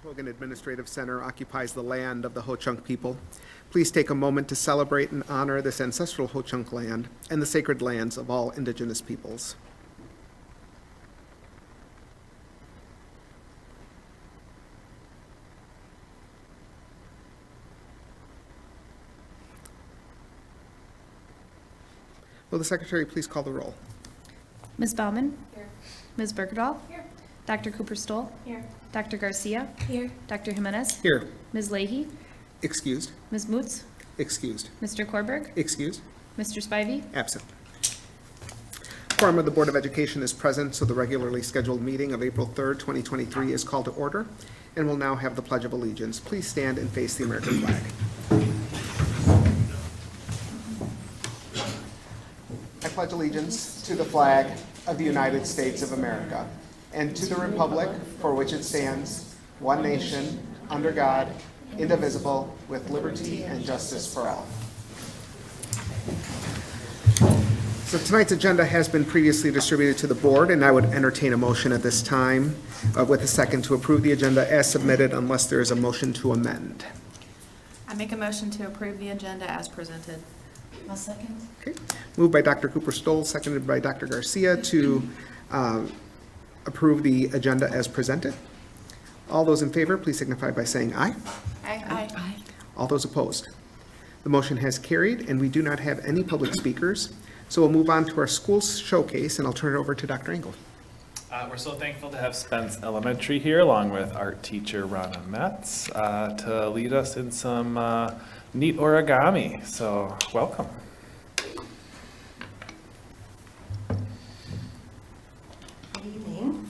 Hogan Administrative Center occupies the land of the Ho-Chunk people. Please take a moment to celebrate and honor this ancestral Ho-Chunk land and the sacred lands of all indigenous peoples. Will the secretary please call the roll? Ms. Baumann? Here. Ms. Bergdahl? Here. Dr. Cooper-Stoll? Here. Dr. Garcia? Here. Dr. Jimenez? Here. Ms. Leahy? Excused. Ms. Moots? Excused. Mr. Korberg? Excused. Mr. Spivey? Absent. Quorum of the Board of Education is present, so the regularly scheduled meeting of April 3rd, 2023 is called to order, and will now have the Pledge of Allegiance. Please stand and face the American flag. I pledge allegiance to the flag of the United States of America and to the republic for which it stands, one nation, under God, indivisible, with liberty and justice for all. So tonight's agenda has been previously distributed to the board, and I would entertain a motion at this time with a second to approve the agenda as submitted unless there is a motion to amend. I make a motion to approve the agenda as presented. I'll second. Okay. Moved by Dr. Cooper-Stoll, seconded by Dr. Garcia to approve the agenda as presented. All those in favor, please signify by saying aye. Aye. Aye. All those opposed. The motion has carried, and we do not have any public speakers. So we'll move on to our school showcase, and I'll turn it over to Dr. Engel. We're so thankful to have Spence Elementary here, along with art teacher Rana Metz, to lead us in some neat origami. So welcome. Good evening.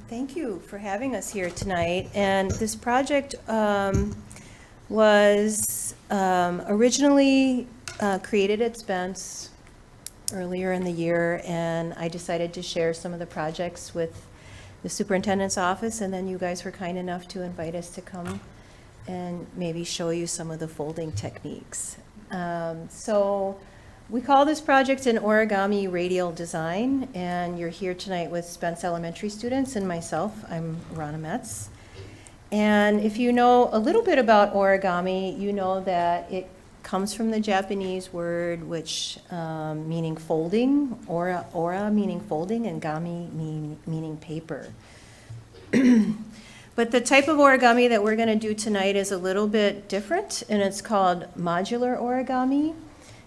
Thank you for having us here tonight. And this project was originally created at Spence earlier in the year, and I decided to share some of the projects with the superintendent's office, and then you guys were kind enough to invite us to come and maybe show you some of the folding techniques. So we call this project an origami radial design, and you're here tonight with Spence Elementary students and myself. I'm Rana Metz. And if you know a little bit about origami, you know that it comes from the Japanese word which meaning folding, ora meaning folding, and gami meaning paper. But the type of origami that we're going to do tonight is a little bit different, and it's called modular origami.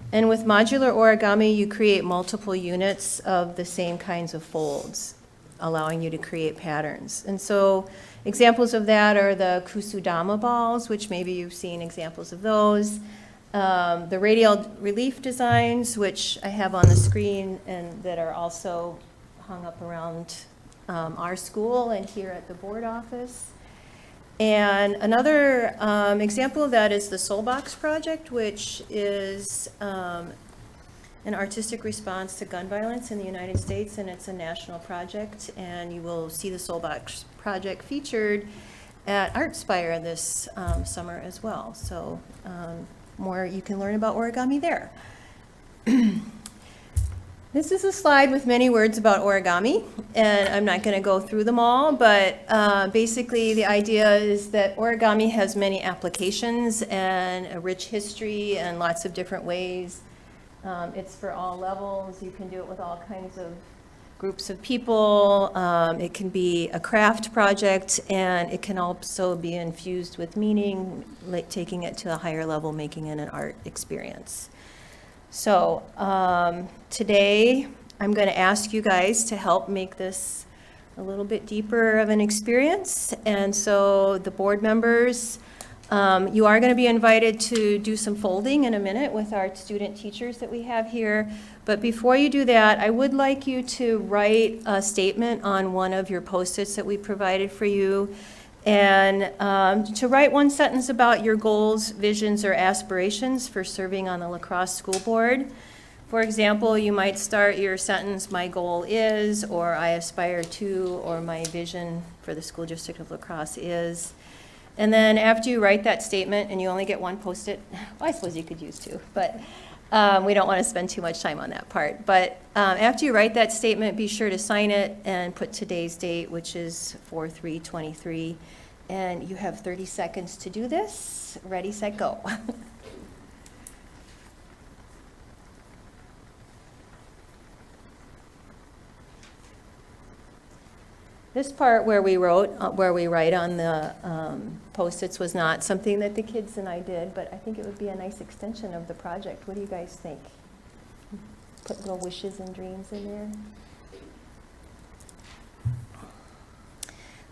And with modular origami, you create multiple units of the same kinds of folds, allowing you to create patterns. And so examples of that are the kusudama balls, which maybe you've seen examples of those. The radial relief designs, which I have on the screen and that are also hung up around our school and here at the board office. And another example of that is the Soul Box project, which is an artistic response to gun violence in the United States, and it's a national project. And you will see the Soul Box project featured at ArtSpire this summer as well. So more you can learn about origami there. This is a slide with many words about origami, and I'm not going to go through them all, but basically the idea is that origami has many applications and a rich history and lots of different ways. It's for all levels. You can do it with all kinds of groups of people. It can be a craft project, and it can also be infused with meaning, like taking it to a higher level, making it an art experience. So today I'm going to ask you guys to help make this a little bit deeper of an experience. And so the board members, you are going to be invited to do some folding in a minute with our student teachers that we have here. But before you do that, I would like you to write a statement on one of your Post-its that we provided for you, and to write one sentence about your goals, visions, or aspirations for serving on the La Crosse School Board. For example, you might start your sentence, "My goal is," or "I aspire to," or "My vision for the school district of La Crosse is." And then after you write that statement, and you only get one Post-it, well, I suppose you could use two, but We don't want to spend too much time on that part. But after you write that statement, be sure to sign it and put today's date, which is 4/3/23. And you have 30 seconds to do this. Ready, set, go. This part where we write on the Post-its was not something that the kids and I did, but I think it would be a nice extension of the project. What do you guys think? Put little wishes and dreams in there.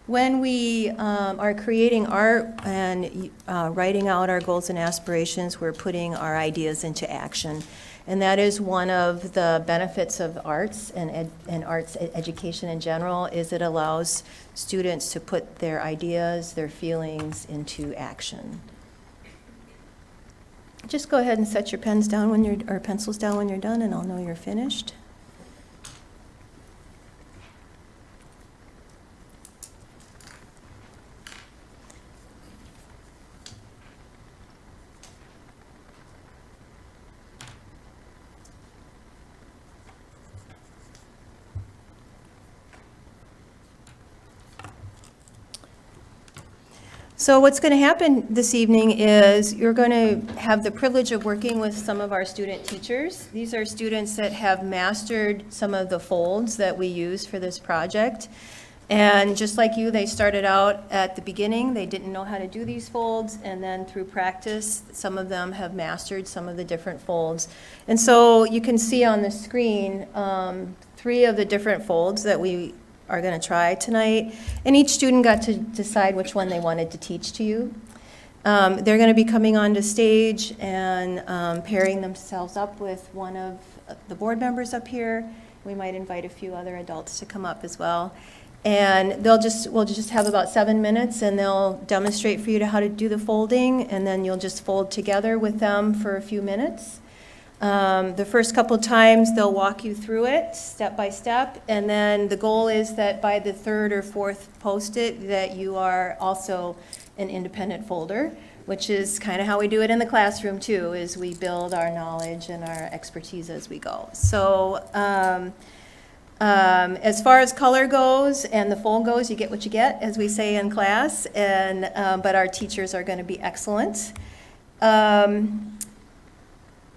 When we are creating art and writing out our goals and aspirations, we're putting our ideas into action. And that is one of the benefits of arts and arts education in general, is it allows students to put their ideas, their feelings into action. Just go ahead and set your pens down when you're, or pencils down when you're done, and I'll know you're finished. So what's going to happen this evening is you're going to have the privilege of working with some of our student teachers. These are students that have mastered some of the folds that we use for this project. And just like you, they started out at the beginning. They didn't know how to do these folds, and then through practice, some of them have mastered some of the different folds. And so you can see on the screen 3 of the different folds that we are going to try tonight, and each student got to decide which one they wanted to teach to you. They're going to be coming onto stage and pairing themselves up with one of the board members up here. We might invite a few other adults to come up as well. And we'll just have about 7 minutes, and they'll demonstrate for you how to do the folding, and then you'll just fold together with them for a few minutes. The first couple times, they'll walk you through it step by step, and then the goal is that by the 3rd or 4th Post-it that you are also an independent folder, which is kind of how we do it in the classroom too, is we build our knowledge and our expertise as we go. So as far as color goes and the fold goes, you get what you get, as we say in class, and but our teachers are going to be excellent.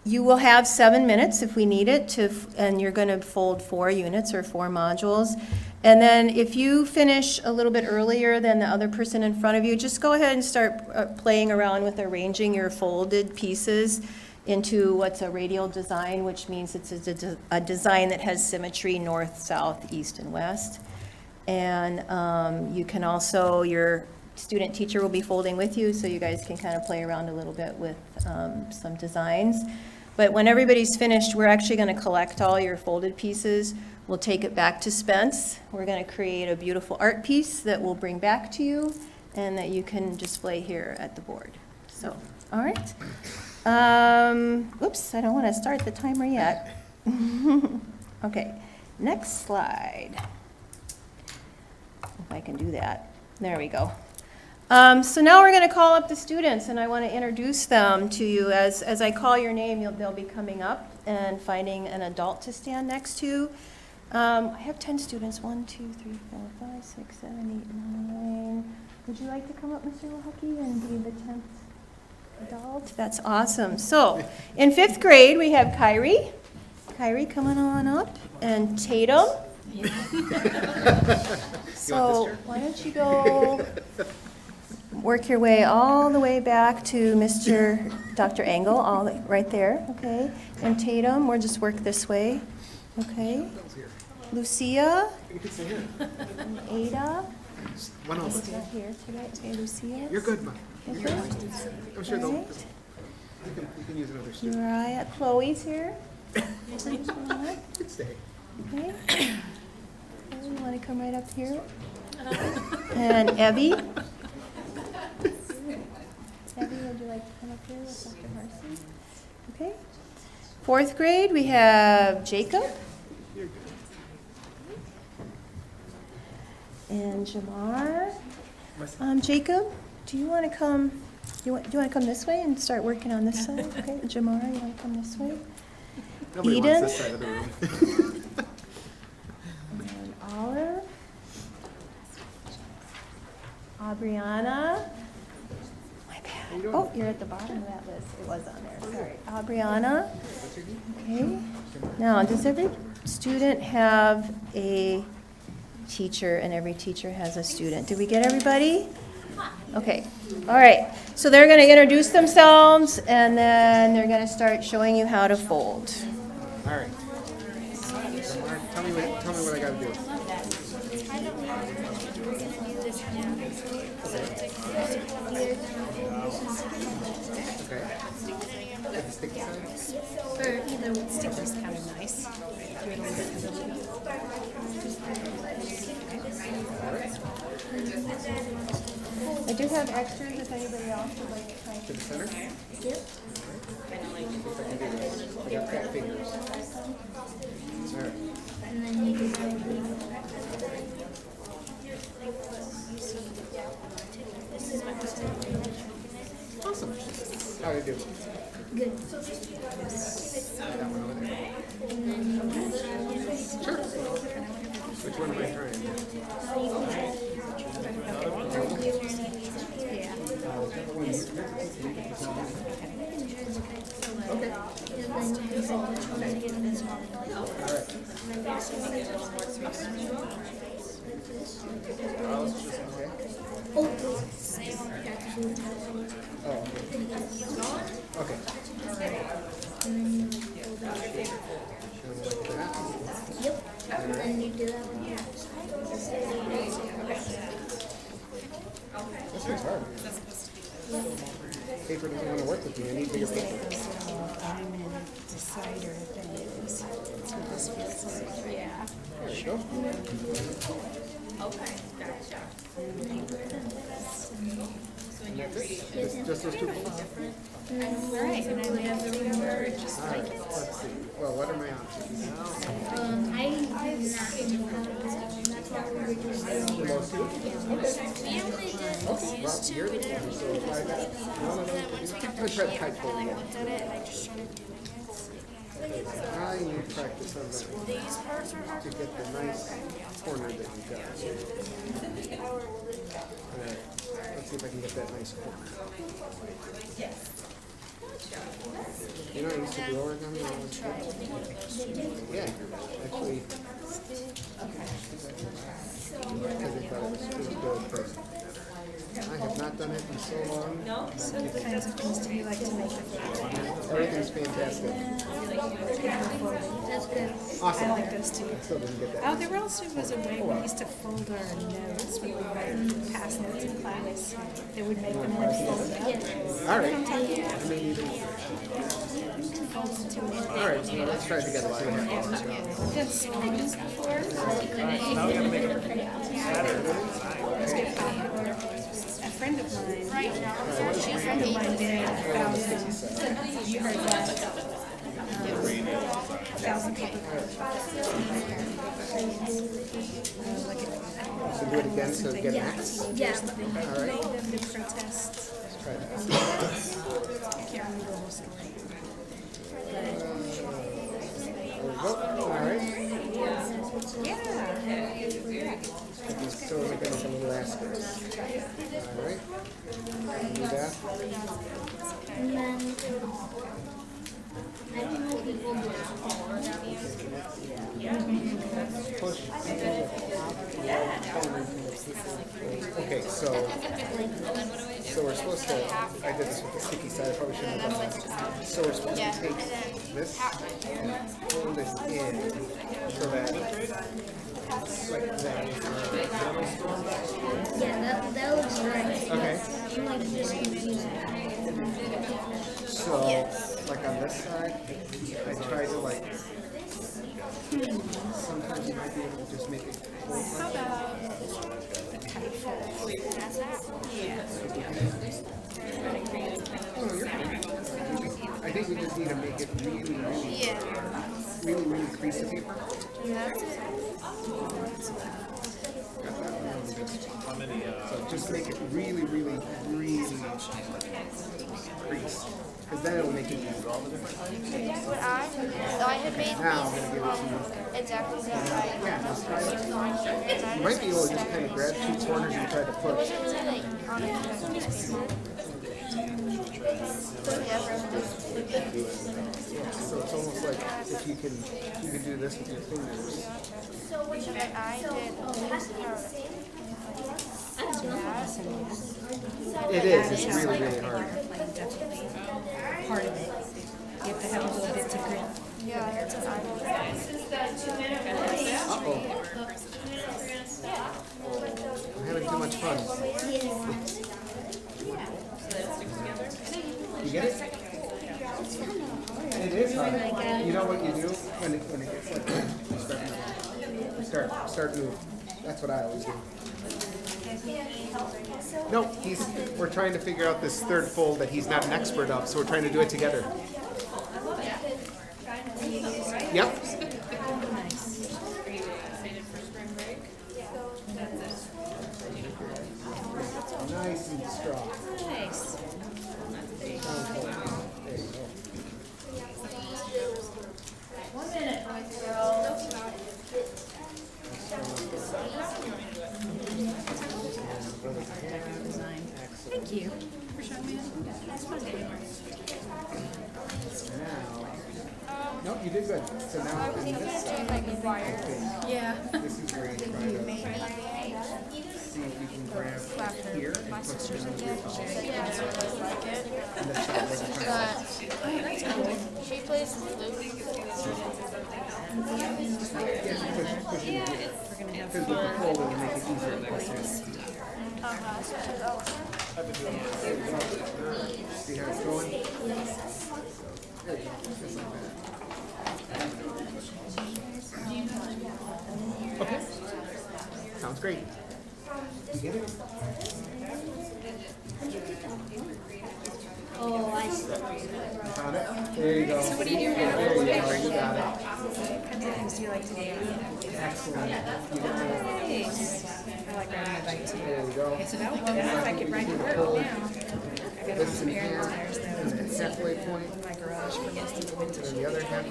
You will have 7 minutes if we need it and you're going to fold 4 units or 4 modules. And then if you finish a little bit earlier than the other person in front of you, just go ahead and start playing around with arranging your folded pieces into what's a radial design, which means it's a design that has symmetry north, south, east, and west. And you can also, your student teacher will be folding with you, so you guys can kind of play around a little bit with some designs. But when everybody's finished, we're actually going to collect all your folded pieces. We'll take it back to Spence. We're going to create a beautiful art piece that we'll bring back to you and that you can display here at the board. So, all right. Oops, I don't want to start the timer yet. Okay, next slide. If I can do that. There we go. So now we're going to call up the students, and I want to introduce them to you. As I call your name, they'll be coming up and finding an adult to stand next to. I have 10 students. 1, 2, 3, 4, 5, 6, 7, 8, 9. Would you like to come up, Mr. Lahocki, and be the 10th adult? That's awesome. So in 5th grade, we have Kyrie. Kyrie, coming on up. And Tatum. So why don't you go work your way all the way back to Dr. Engel, right there, okay? And Tatum, we'll just work this way, okay? Lucia. You can stay here. And Ada. One over. She's not here today. Okay, Lucia. You're good, Mom. Okay. I'm sure they'll, Right. you can use another student. Uriah. Chloe's here. You can stay. Okay. Chloe, you want to come right up here? And Evie. Evie, would you like to come up here with Dr. Marcy? Okay. 4th grade, we have Jacob. And Jamar. Jacob, do you want to come? Do you want to come this way and start working on this side? Okay, Jamar, you want to come this way? Nobody Eden. wants this side of the room. And Olive. Aubriana. My bad. Oh, you're at the bottom of that list. It was on there, sorry. Aubriana. Okay. Now, does every student have a teacher, and every teacher has a student? Did we get everybody? Okay, all right. So they're going to introduce themselves, and then they're going to start showing you how to fold. All right. Tell me what I gotta do. Okay. At the sticky side? Or either sticker's kind of nice. I do have extras if anybody else would like to try. To the center? Yep. I got fat fingers. All right. And then you can Awesome. How do you do? good. That one over there. Sure. Which one am I trying? Okay. Oh. Okay. Yep. And then you do that one. This one's hard. Paper doesn't want to work with me. I need bigger paper. I'm in decider things. That's what this feels like. Yeah. There you go. Just those two balls? Right. And I have the remote. Just All right, let's see. Well, what are my options now? I have not been that's why we were just Those two? Okay. Okay, well, you're the one, so if I got one of them, I'm gonna try the kite fold again. I need practice on that one to get the nice corner that you got. All right, let's see if I can get that nice corner. You know, I used to do origami when I was a kid. Yeah, actually. Because they thought it was good, but I have not done it in so long. So what kinds of things do you like to make? Everything's fantastic. That's good. Awesome. I like those too. Still didn't get that. Oh, there also was a way we used to fold our notes when we were pass notes in class. They would make them like fold up. All right. I may need them. Fold them to it. All right, so let's try it together. See what happens. Yes, before. A friend of mine, did 1,000. You heard that? 1,000 people. So do it again so get an X. Yeah. All right. Made them to protest. Let's try that. I can't remember the whole story. There we go. All right. These toes are getting a little rascals. All right. Do that. And then I don't know if people do Push. Okay, so we're supposed to, I did this with the sticky side, I probably shouldn't have done that. So we're supposed to take this and pull this in so that, like that. Yeah, that looks right. Okay, I'm like just confused. so like on this side, I try to like, sometimes you might be able to just make it full. How about the kite fold? Oh, no, you're fine. I think we just need to make it really crease the paper. So just make it really crease. Because then it'll make it easy. What I Okay, now I'm gonna give it to you. exactly that Yeah, just try it. You might be able to just kind of grab 2 corners and try to push. Yeah, so it's almost like if you can do this with your fingers. It is. It's really, really hard. Definitely part of it. You have to have a little bit to grip. Yeah, that's what I will. Uh-oh. I'm having too much fun. You get it? It is hard. You know what you do when it gets like that? You start move. That's what I always do. No, we're trying to figure out this third fold that he's not an expert of, so we're trying to do it together. Yep. Nice and strong. Nice. There you go. Thank you for showing me No, you did good. So now in this side, Yeah. this is where you try to see if you can grab here and put it in the and then try to She plays the flute. push it because with the fold it will make it easier to push it. See how it's going? There you go. Just like that. Okay. Sounds great. You get it? Oh, I see. Found it? There you go. So what do you do now? There you go. You got it. What kinds of things do you like to do? Excellent. You got it. Nice. I like riding my bike too. There you go. Okay, so now if I could ride to work now. I got This some in air hand, tires though. and then halfway point, In my garage for most of the winter. and the other half.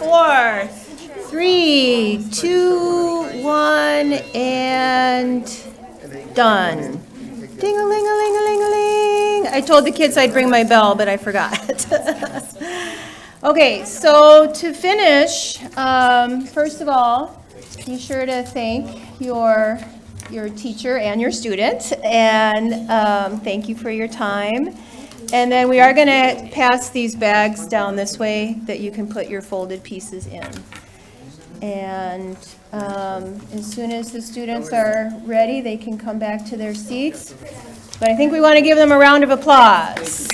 All right, 4, 3, 2, 1, and done. Ding-a-ling-a-ling-a-ling-a-ling. I told the kids I'd bring my bell, but I forgot. Okay, so to finish, first of all, be sure to thank your teacher and your student, and thank you for your time. And then we are going to pass these bags down this way that you can put your folded pieces in. And as soon as the students are ready, they can come back to their seats. But I think we want to give them a round of applause.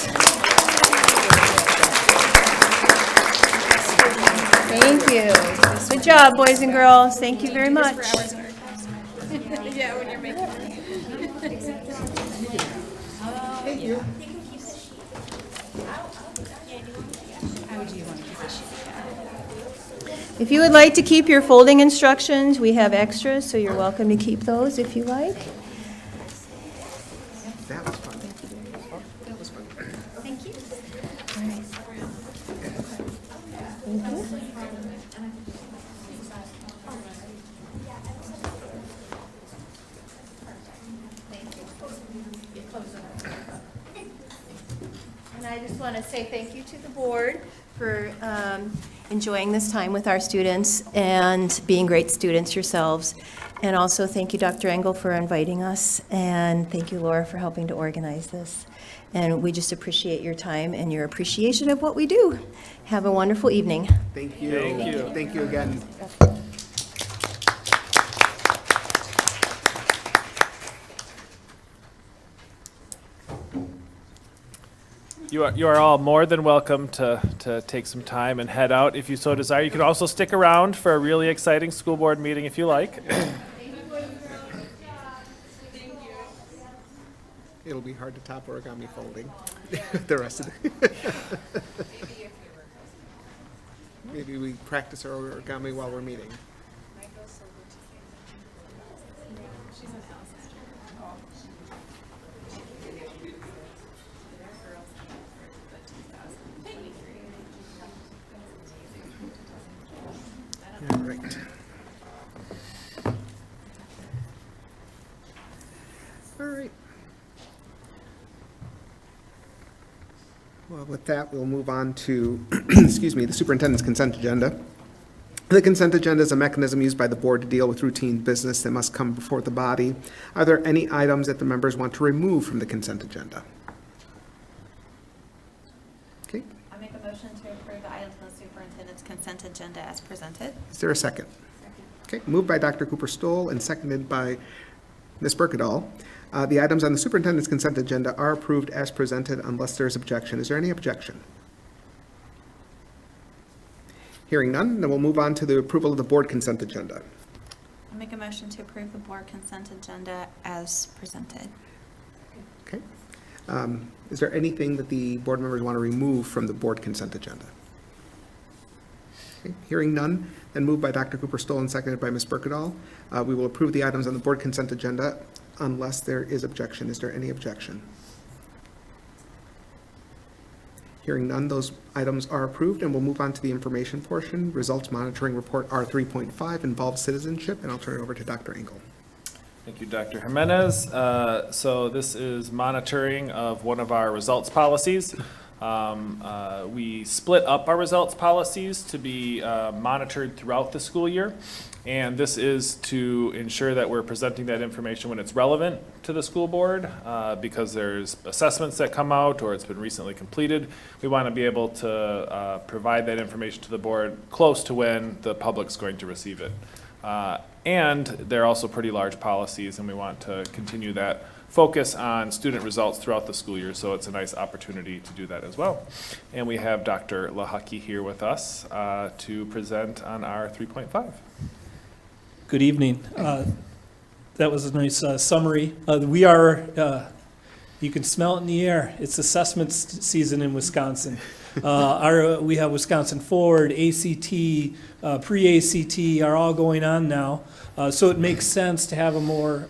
Thank you. Good job, boys and girls. Thank you very much. Yeah, when you're making Thank you. How would you want to position it? If you would like to keep your folding instructions, we have extras, so you're welcome to keep those if you like. That was fun. That was fun. Thank you. Thank you. And I just want to say thank you to the board for enjoying this time with our students and being great students yourselves. And also thank you, Dr. Engel, for inviting us. And thank you, Laura, for helping to organize this. And we just appreciate your time and your appreciation of what we do. Have a wonderful evening. Thank you. Thank you. Thank you again. You are all more than welcome to take some time and head out if you so desire. You can also stick around for a really exciting school board meeting if you like. It'll be hard to top origami folding. The rest of it. Maybe we practice our origami while we're meeting. All right. All right. Well, with that, we'll move on to, excuse me, the superintendent's consent agenda. The consent agenda is a mechanism used by the board to deal with routine business that must come before the body. Are there any items that the members want to remove from the consent agenda? Okay, I make a motion to approve the items on the superintendent's consent agenda as presented. is there a second? Okay, moved by Dr. Cooper Stoll and seconded by Ms. Berkedal. The items on the superintendent's consent agenda are approved as presented unless there is objection. Is there any objection? Hearing none, then we'll move on to the approval of the board consent agenda. I make a motion to approve the board consent agenda as presented. Okay. Is there anything that the board members want to remove from the board consent agenda? Okay. Hearing none, then moved by Dr. Cooper Stoll and seconded by Ms. Berkedal. We will approve the items on the board consent agenda unless there is objection. Is there any objection? Hearing none, those items are approved, and we'll move on to the information portion. Results monitoring report R3.5 involves citizenship, and I'll turn it over to Dr. Engel. Thank you, Dr. Jimenez. So this is monitoring of one of our results policies. We split up our results policies to be monitored throughout the school year. And this is to ensure that we're presenting that information when it's relevant to the school board, because there's assessments that come out or it's been recently completed. We want to be able to provide that information to the board close to when the public's going to receive it. And they're also pretty large policies, and we want to continue that focus on student results throughout the school year, so it's a nice opportunity to do that as well. And we have Dr. Lahaki here with us to present on our 3.5. Good evening. That was a nice summary. We are, you can smell it in the air. It's assessment season in Wisconsin. We have Wisconsin Forward, ACT, pre-ACT are all going on now. So it makes sense to have a more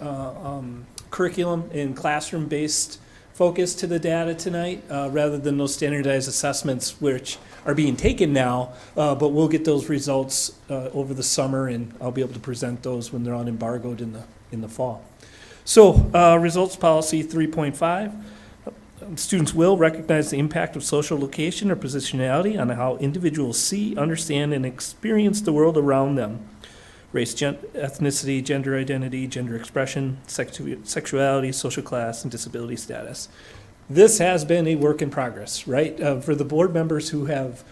curriculum and classroom-based focus to the data tonight, rather than those standardized assessments which are being taken now, but we'll get those results over the summer, and I'll be able to present those when they're unembargoed in the fall. So, results policy 3.5. Students will recognize the impact of social location or positionality on how individuals see, understand, and experience the world around them. Race, ethnicity, gender identity, gender expression, sexuality, social class, and disability status. This has been a work in progress, right? For the board members who have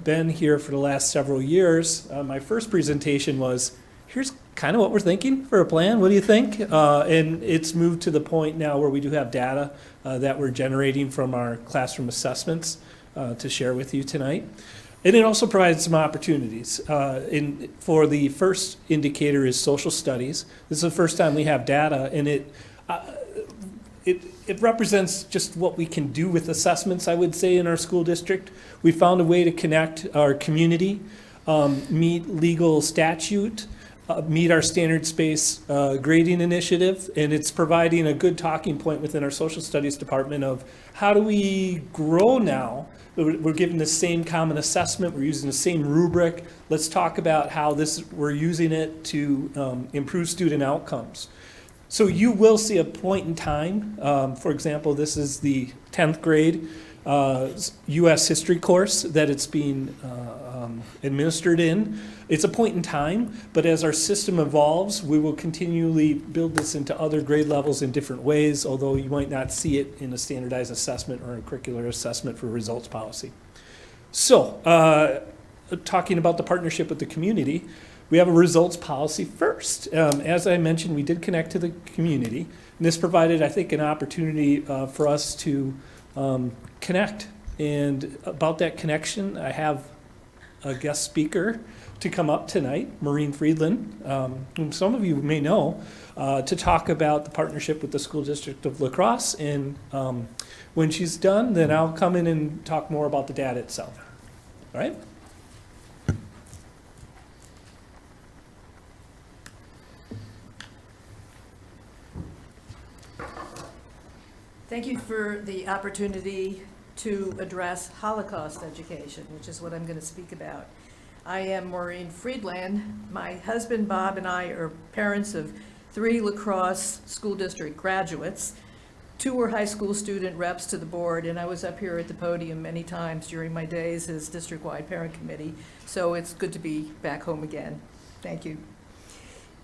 been here for the last several years, my first presentation was, here's kind of what we're thinking for a plan. What do you think? And it's moved to the point now where we do have data that we're generating from our classroom assessments to share with you tonight. And it also provides some opportunities. For the first indicator is social studies. This is the first time we have data, and it represents just what we can do with assessments, I would say, in our school district. We found a way to connect our community, meet legal statute, meet our standards-based grading initiative, and it's providing a good talking point within our social studies department of how do we grow now. We're given the same common assessment, we're using the same rubric. Let's talk about how we're using it to improve student outcomes. So you will see a point in time, for example, this is the 10th grade U.S. history course that it's being administered in. It's a point in time, but as our system evolves, we will continually build this into other grade levels in different ways, although you might not see it in a standardized assessment or a curricular assessment for results policy. So, talking about the partnership with the community, we have a results policy first. As I mentioned, we did connect to the community, and this provided, I think, an opportunity for us to connect. And about that connection, I have a guest speaker to come up tonight, Maureen Friedland, whom some of you may know, to talk about the partnership with the School District of La Crosse. And when she's done, then I'll come in and talk more about the data itself. All right? Thank you for the opportunity to address Holocaust education, which is what I'm going to speak about. I am Maureen Friedland. My husband Bob and I are parents of 3 La Crosse School District graduates. 2 were high school student reps to the board, and I was up here at the podium many times during my days as district-wide parent committee, so it's good to be back home again. Thank you.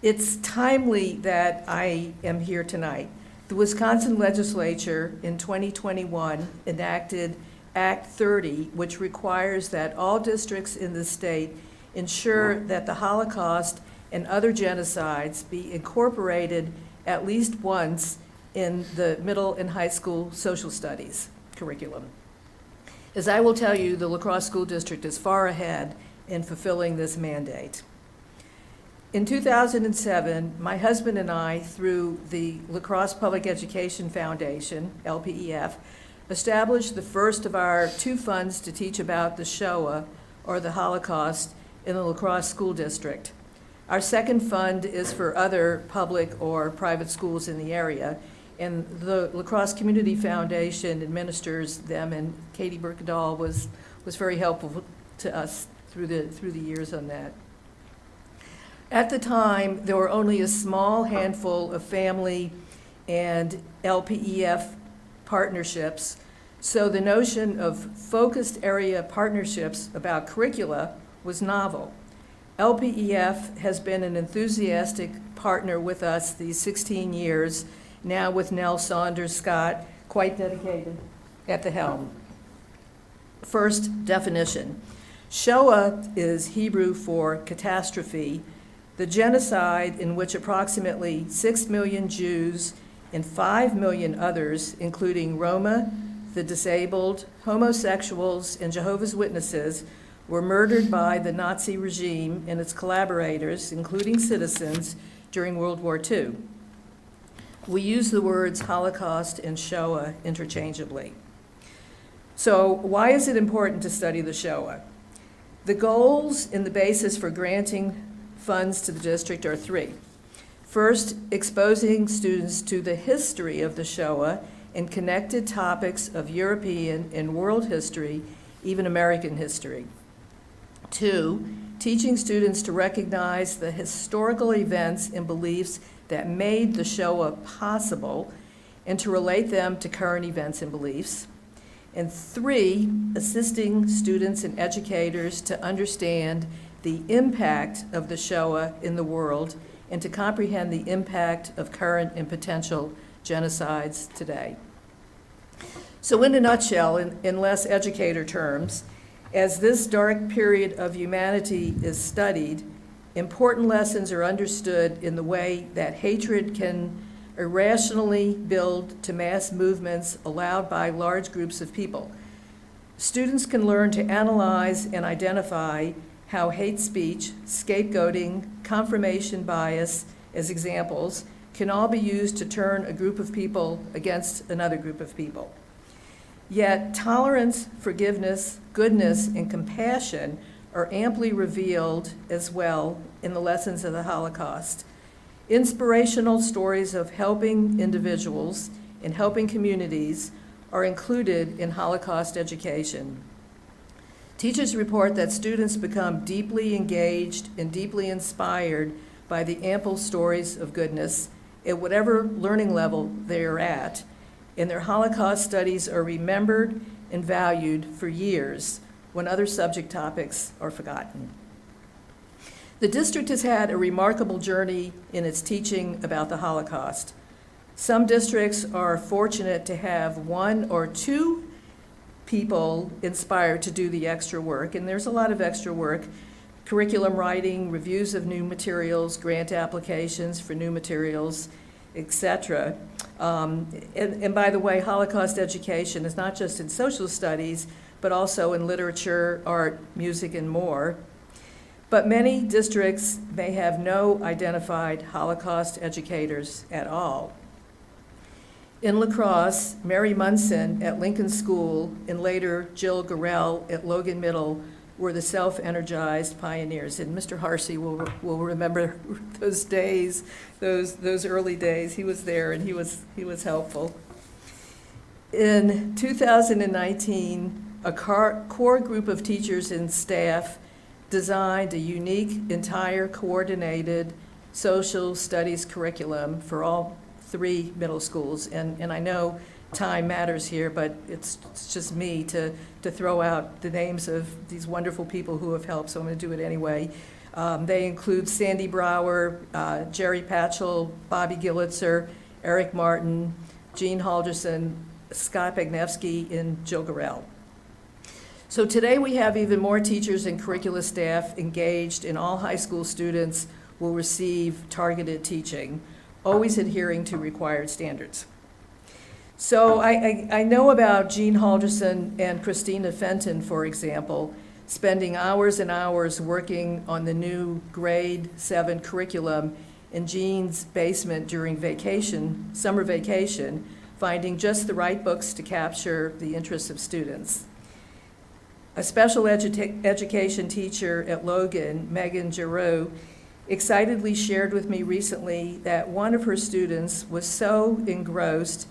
It's timely that I am here tonight. The Wisconsin legislature in 2021 enacted Act 30, which requires that all districts in the state ensure that the Holocaust and other genocides be incorporated at least once in the middle and high school social studies curriculum. As I will tell you, the La Crosse School District is far ahead in fulfilling this mandate. In 2007, my husband and I, through the La Crosse Public Education Foundation, LPEF, established the first of our 2 funds to teach about the Shoah, or the Holocaust, in the La Crosse School District. Our second fund is for other public or private schools in the area, and the La Crosse Community Foundation administers them, and Katie Berkendal was very helpful to us through the years on that. At the time, there were only a small handful of family and LPEF partnerships, so the notion of focused area partnerships about curricula was novel. LPEF has been an enthusiastic partner with us these 16 years, now with Nell Saunders Scott, quite dedicated, at the helm. First definition. Shoah is Hebrew for catastrophe, the genocide in which approximately 6 million Jews and 5 million others, including Roma, the disabled, homosexuals, and Jehovah's Witnesses, were murdered by the Nazi regime and its collaborators, including citizens, during World War II. We use the words Holocaust and Shoah interchangeably. So why is it important to study the Shoah? The goals and the basis for granting funds to the district are 3. First, exposing students to the history of the Shoah and connected topics of European and world history, even American history. 2, teaching students to recognize the historical events and beliefs that made the Shoah possible and to relate them to current events and beliefs. And 3, assisting students and educators to understand the impact of the Shoah in the world and to comprehend the impact of current and potential genocides today. So in a nutshell, in less educator terms, as this dark period of humanity is studied, important lessons are understood in the way that hatred can irrationally build to mass movements allowed by large groups of people. Students can learn to analyze and identify how hate speech, scapegoating, confirmation bias, as examples, can all be used to turn a group of people against another group of people. Yet tolerance, forgiveness, goodness, and compassion are amply revealed as well in the lessons of the Holocaust. Inspirational stories of helping individuals and helping communities are included in Holocaust education. Teachers report that students become deeply engaged and deeply inspired by the ample stories of goodness at whatever learning level they are at, and their Holocaust studies are remembered and valued for years when other subject topics are forgotten. The district has had a remarkable journey in its teaching about the Holocaust. Some districts are fortunate to have 1 or 2 people inspired to do the extra work, and there's a lot of extra work: curriculum writing, reviews of new materials, grant applications for new materials, etc. And by the way, Holocaust education is not just in social studies, but also in literature, art, music, and more. But many districts may have no identified Holocaust educators at all. In La Crosse, Mary Munson at Lincoln School and later Jill Gorell at Logan Middle were the self-energized pioneers. And Mr. Harsey will remember those days, those early days. He was there and he was helpful. In 2019, a core group of teachers and staff designed a unique, entire coordinated social studies curriculum for all 3 middle schools. And I know time matters here, but it's just me to throw out the names of these wonderful people who have helped, so I'm going to do it anyway. They include Sandy Brower, Jerry Patchell, Bobby Gillitzer, Eric Martin, Jean Halderson, Scott Bagnevsky, and Jill Gorell. So today we have even more teachers and curricula staff engaged, and all high school students will receive targeted teaching, always adhering to required standards. So I know about Jean Halderson and Christina Fenton, for example, spending hours and hours working on the new grade 7 curriculum in Jean's basement during vacation, summer vacation, finding just the right books to capture the interests of students. A special education teacher at Logan, Megan Giroux, excitedly shared with me recently that one of her students was so engrossed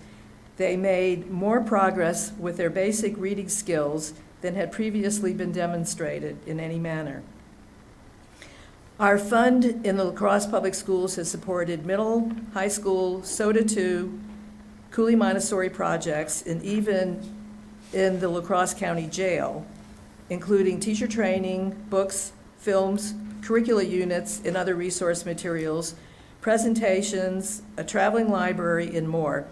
they made more progress with their basic reading skills than had previously been demonstrated in any manner. Our fund in the La Crosse Public Schools has supported middle, high school, SOTA 2, Cooley Montessori projects, and even in the La Crosse County Jail, including teacher training, books, films, curricula units, and other resource materials, presentations, a traveling library, and more.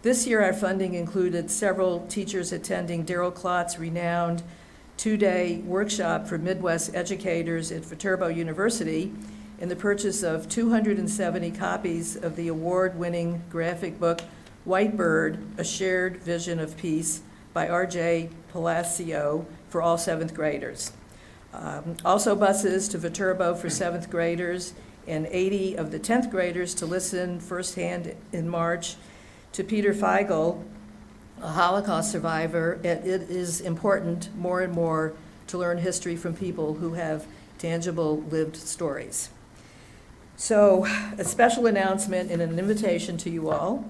This year, our funding included several teachers attending Darrell Klotz's renowned 2-day workshop for Midwest educators at Viterbo University, and the purchase of 270 copies of the award-winning graphic book, White Bird, A Shared Vision of Peace, by R.J. Palacio for all 7th graders. Also buses to Viterbo for 7th graders, and 80 of the 10th graders to listen firsthand in March to Peter Feigl, a Holocaust survivor. It is important more and more to learn history from people who have tangible lived stories. So a special announcement and an invitation to you all.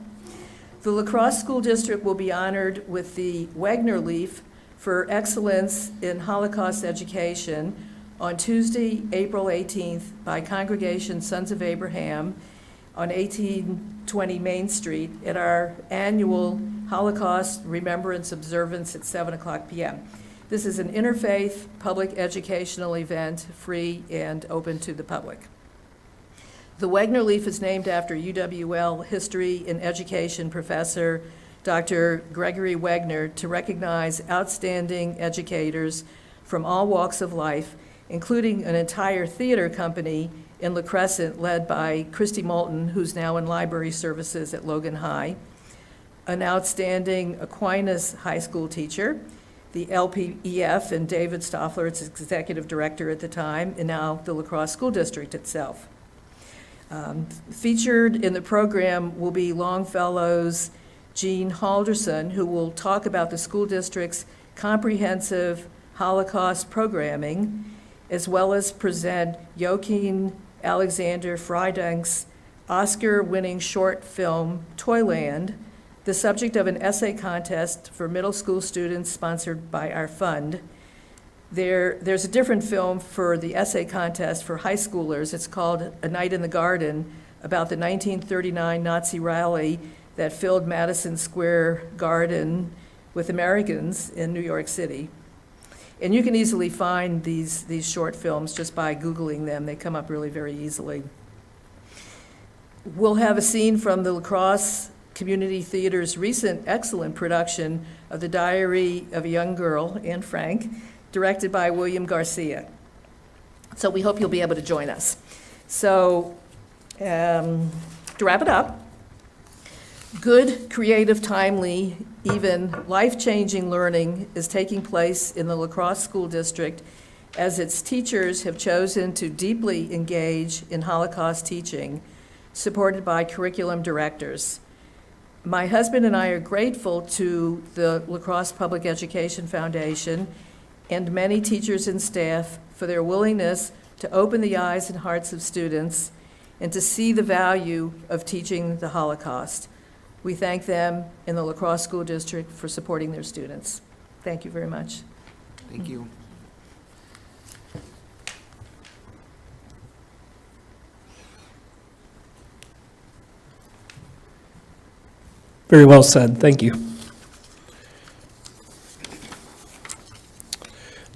The La Crosse School District will be honored with the Wegner Leaf for excellence in Holocaust education on Tuesday, April 18th by Congregation Sons of Abraham on 1820 Main Street at our annual Holocaust Remembrance Observance at 7:00 p.m. This is an interfaith public educational event, free and open to the public. The Wegner Leaf is named after UWL history and education professor Dr. Gregory Wegner to recognize outstanding educators from all walks of life, including an entire theater company in La Crescent led by Christy Moulton, who's now in library services at Logan High, an outstanding Aquinas High School teacher, the LPEF, and David Stoffler, its executive director at the time, and now the La Crosse School District itself. Featured in the program will be Longfellow's Jean Halderson, who will talk about the school district's comprehensive Holocaust programming, as well as present Joachim Alexander Freidunk's Oscar-winning short film, Toyland, the subject of an essay contest for middle school students sponsored by our fund. There's a different film for the essay contest for high schoolers. It's called A Night in the Garden, about the 1939 Nazi rally that filled Madison Square Garden with Americans in New York City. And you can easily find these short films just by Googling them. They come up really very easily. We'll have a scene from the La Crosse Community Theater's recent excellent production of The Diary of a Young Girl, Anne Frank, directed by William Garcia. So we hope you'll be able to join us. So to wrap it up, good, creative, timely, even life-changing learning is taking place in the La Crosse School District as its teachers have chosen to deeply engage in Holocaust teaching, supported by curriculum directors. My husband and I are grateful to the La Crosse Public Education Foundation and many teachers and staff for their willingness to open the eyes and hearts of students and to see the value of teaching the Holocaust. We thank them in the La Crosse School District for supporting their students. Thank you very much. Thank you. Very well said, thank you.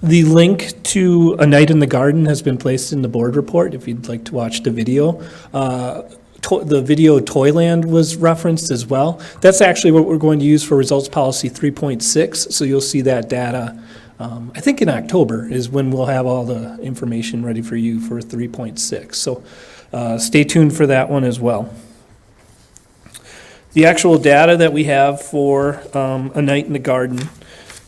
The link to A Night in the Garden has been placed in the board report if you'd like to watch the video. The video Toyland was referenced as well. That's actually what we're going to use for results policy 3.6, so you'll see that data. I think in October is when we'll have all the information ready for you for 3.6. So stay tuned for that one as well. The actual data that we have for A Night in the Garden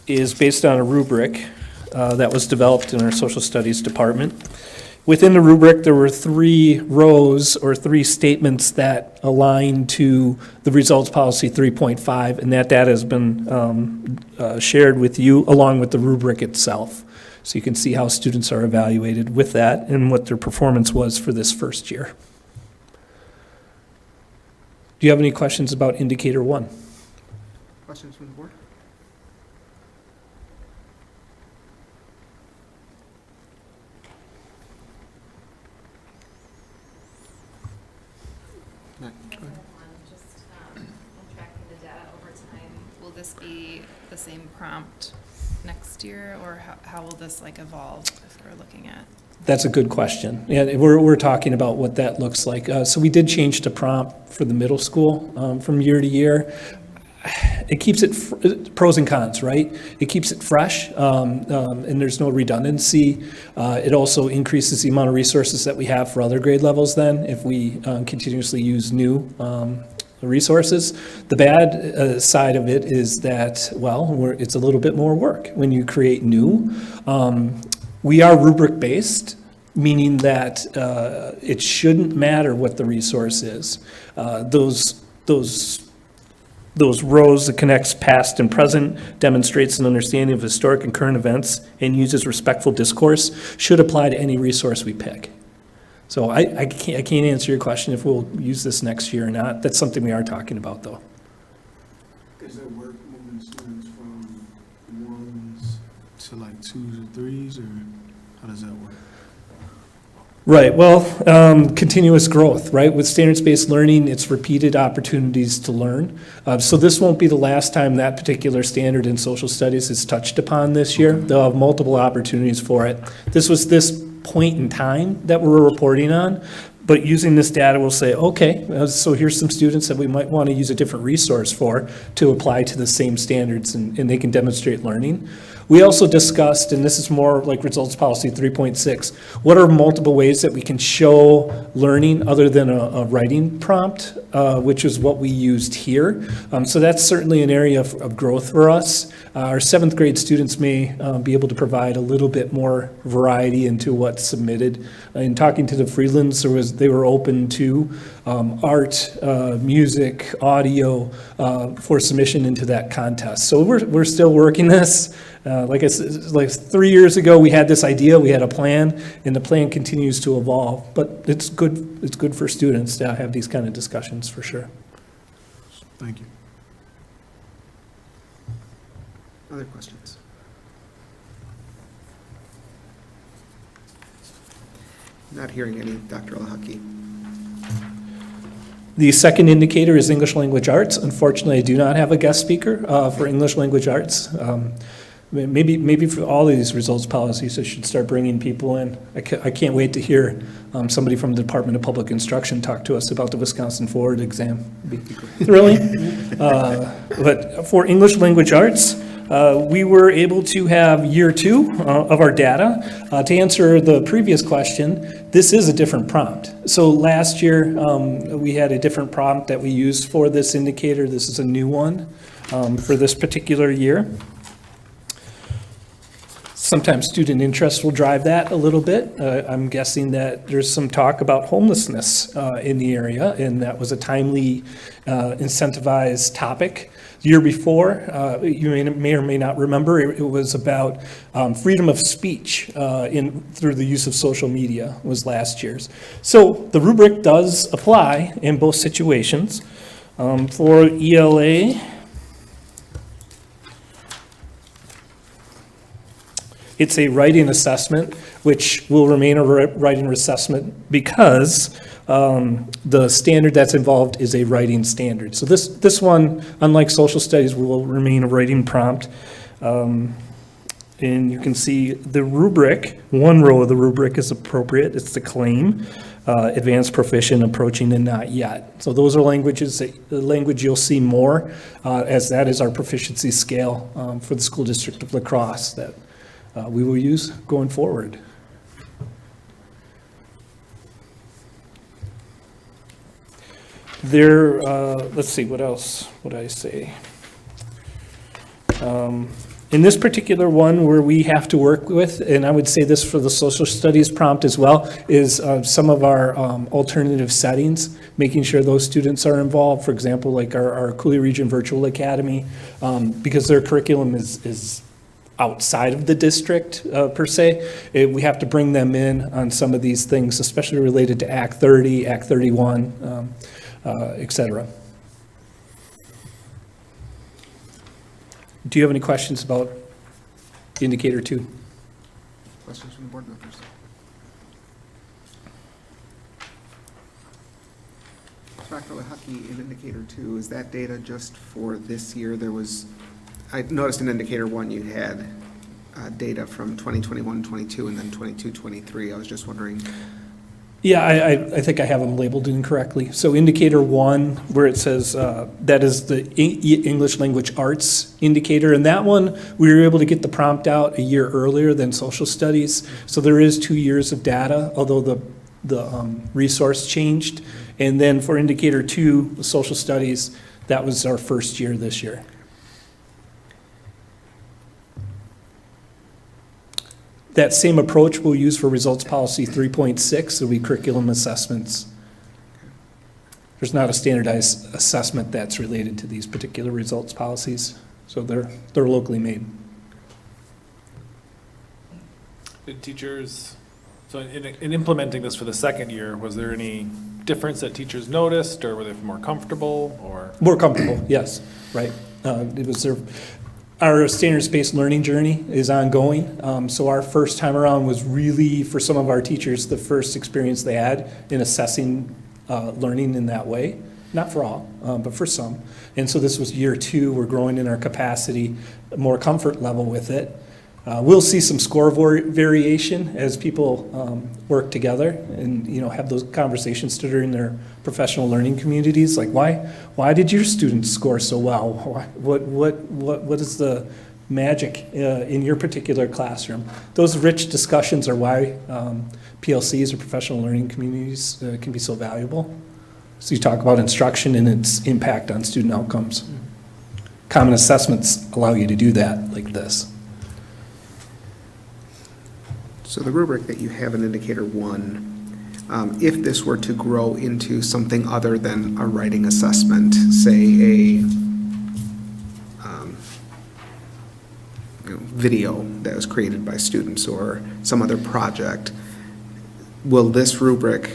is based on a rubric that was developed in our social studies department. Within the rubric, there were 3 rows or 3 statements that align to the results policy 3.5, and that data has been shared with you along with the rubric itself. So you can see how students are evaluated with that and what their performance was for this first year. Do you have any questions about indicator 1? Questions from the board? No, go ahead. Just in tracking the data over time, will this be the same prompt next year, or how will this like evolve if we're looking at? That's a good question. Yeah, we're talking about what that looks like. So we did change the prompt for the middle school from year to year. It keeps it pros and cons, right? It keeps it fresh, and there's no redundancy. It also increases the amount of resources that we have for other grade levels then if we continuously use new resources. The bad side of it is that, well, it's a little bit more work when you create new. We are rubric-based, meaning that it shouldn't matter what the resource is. Those rows that connects past and present, demonstrates an understanding of historic and current events, and uses respectful discourse should apply to any resource we pick. So I can't answer your question if we'll use this next year or not. That's something we are talking about, though. Is it work moving students from 1s to like 2s or 3s, or how does that work? Right, well, continuous growth, right? With standards-based learning, it's repeated opportunities to learn. So this won't be the last time that particular standard in social studies is touched upon this year. They'll have multiple opportunities for it. This was this point in time that we're reporting on, but using this data, we'll say, okay, so here's some students that we might want to use a different resource for to apply to the same standards, and they can demonstrate learning. We also discussed, and this is more like results policy 3.6, what are multiple ways that we can show learning other than a writing prompt, which is what we used here. So that's certainly an area of growth for us. Our 7th grade students may be able to provide a little bit more variety into what's submitted. In talking to the Freelands, they were open to art, music, audio for submission into that contest. So we're still working this. Like I said, like 3 years ago, we had this idea, we had a plan, and the plan continues to evolve. But it's good for students to have these kind of discussions, for sure. Thank you. Other questions? Not hearing any, Dr. Lahaki. The second indicator is English language arts. Unfortunately, I do not have a guest speaker for English language arts. Maybe for all of these results policies, I should start bringing people in. I can't wait to hear somebody from the Department of Public Instruction talk to us about the Wisconsin Forward exam. It'd be thrilling. But for English language arts, we were able to have year 2 of our data. To answer the previous question, this is a different prompt. So last year, we had a different prompt that we used for this indicator. This is a new one for this particular year. Sometimes student interest will drive that a little bit. I'm guessing that there's some talk about homelessness in the area, and that was a timely incentivized topic. The year before, you may or may not remember, it was about freedom of speech through the use of social media was last year's. So the rubric does apply in both situations. For ELA, It's a writing assessment, which will remain a writing assessment because the standard that's involved is a writing standard. So this one, unlike social studies, will remain a writing prompt. And you can see the rubric, one row of the rubric is appropriate. It's the claim, advanced, proficient, approaching, and not yet. So those are the language you'll see more, as that is our proficiency scale for the school district of La Crosse that we will use going forward. There, let's see, what else would I say? In this particular one, where we have to work with, and I would say this for the social studies prompt as well, is some of our alternative settings, making sure those students are involved. For example, like our Cooley Region Virtual Academy, because their curriculum is outside of the district per se. We have to bring them in on some of these things, especially related to Act 30, Act 31, et cetera. Do you have any questions about indicator 2? Questions from the board members? Dr. Lehucky, in indicator 2, is that data just for this year? I noticed in indicator 1 you had data from 2021-22 and then 22-23. I was just wondering. Yeah, I think I have them labeled incorrectly. So indicator 1, where it says that is the English language arts indicator, and that one, we were able to get the prompt out a year earlier than social studies. So there is 2 years of data, although the resource changed. And then for indicator 2, the social studies, that was our first year this year. That same approach we'll use for results policy 3.6, it'll be curriculum assessments. There's not a standardized assessment that's related to these particular results policies, so they're locally made. Did teachers, so in implementing this for the second year, was there any difference that teachers noticed, or were they more comfortable, or? More comfortable, yes, right. It was our standards-based learning journey is ongoing. So our first time around was really, for some of our teachers, the first experience they had in assessing learning in that way. Not for all, but for some. And so this was year 2. We're growing in our capacity, more comfort level with it. We'll see some score variation as people work together and have those conversations during their professional learning communities. Like, why did your students score so well? What is the magic in your particular classroom? Those rich discussions are why PLCs or professional learning communities can be so valuable. So you talk about instruction and its impact on student outcomes. Common assessments allow you to do that like this. So the rubric that you have in indicator 1, if this were to grow into something other than a writing assessment, say a video that was created by students or some other project, will this rubric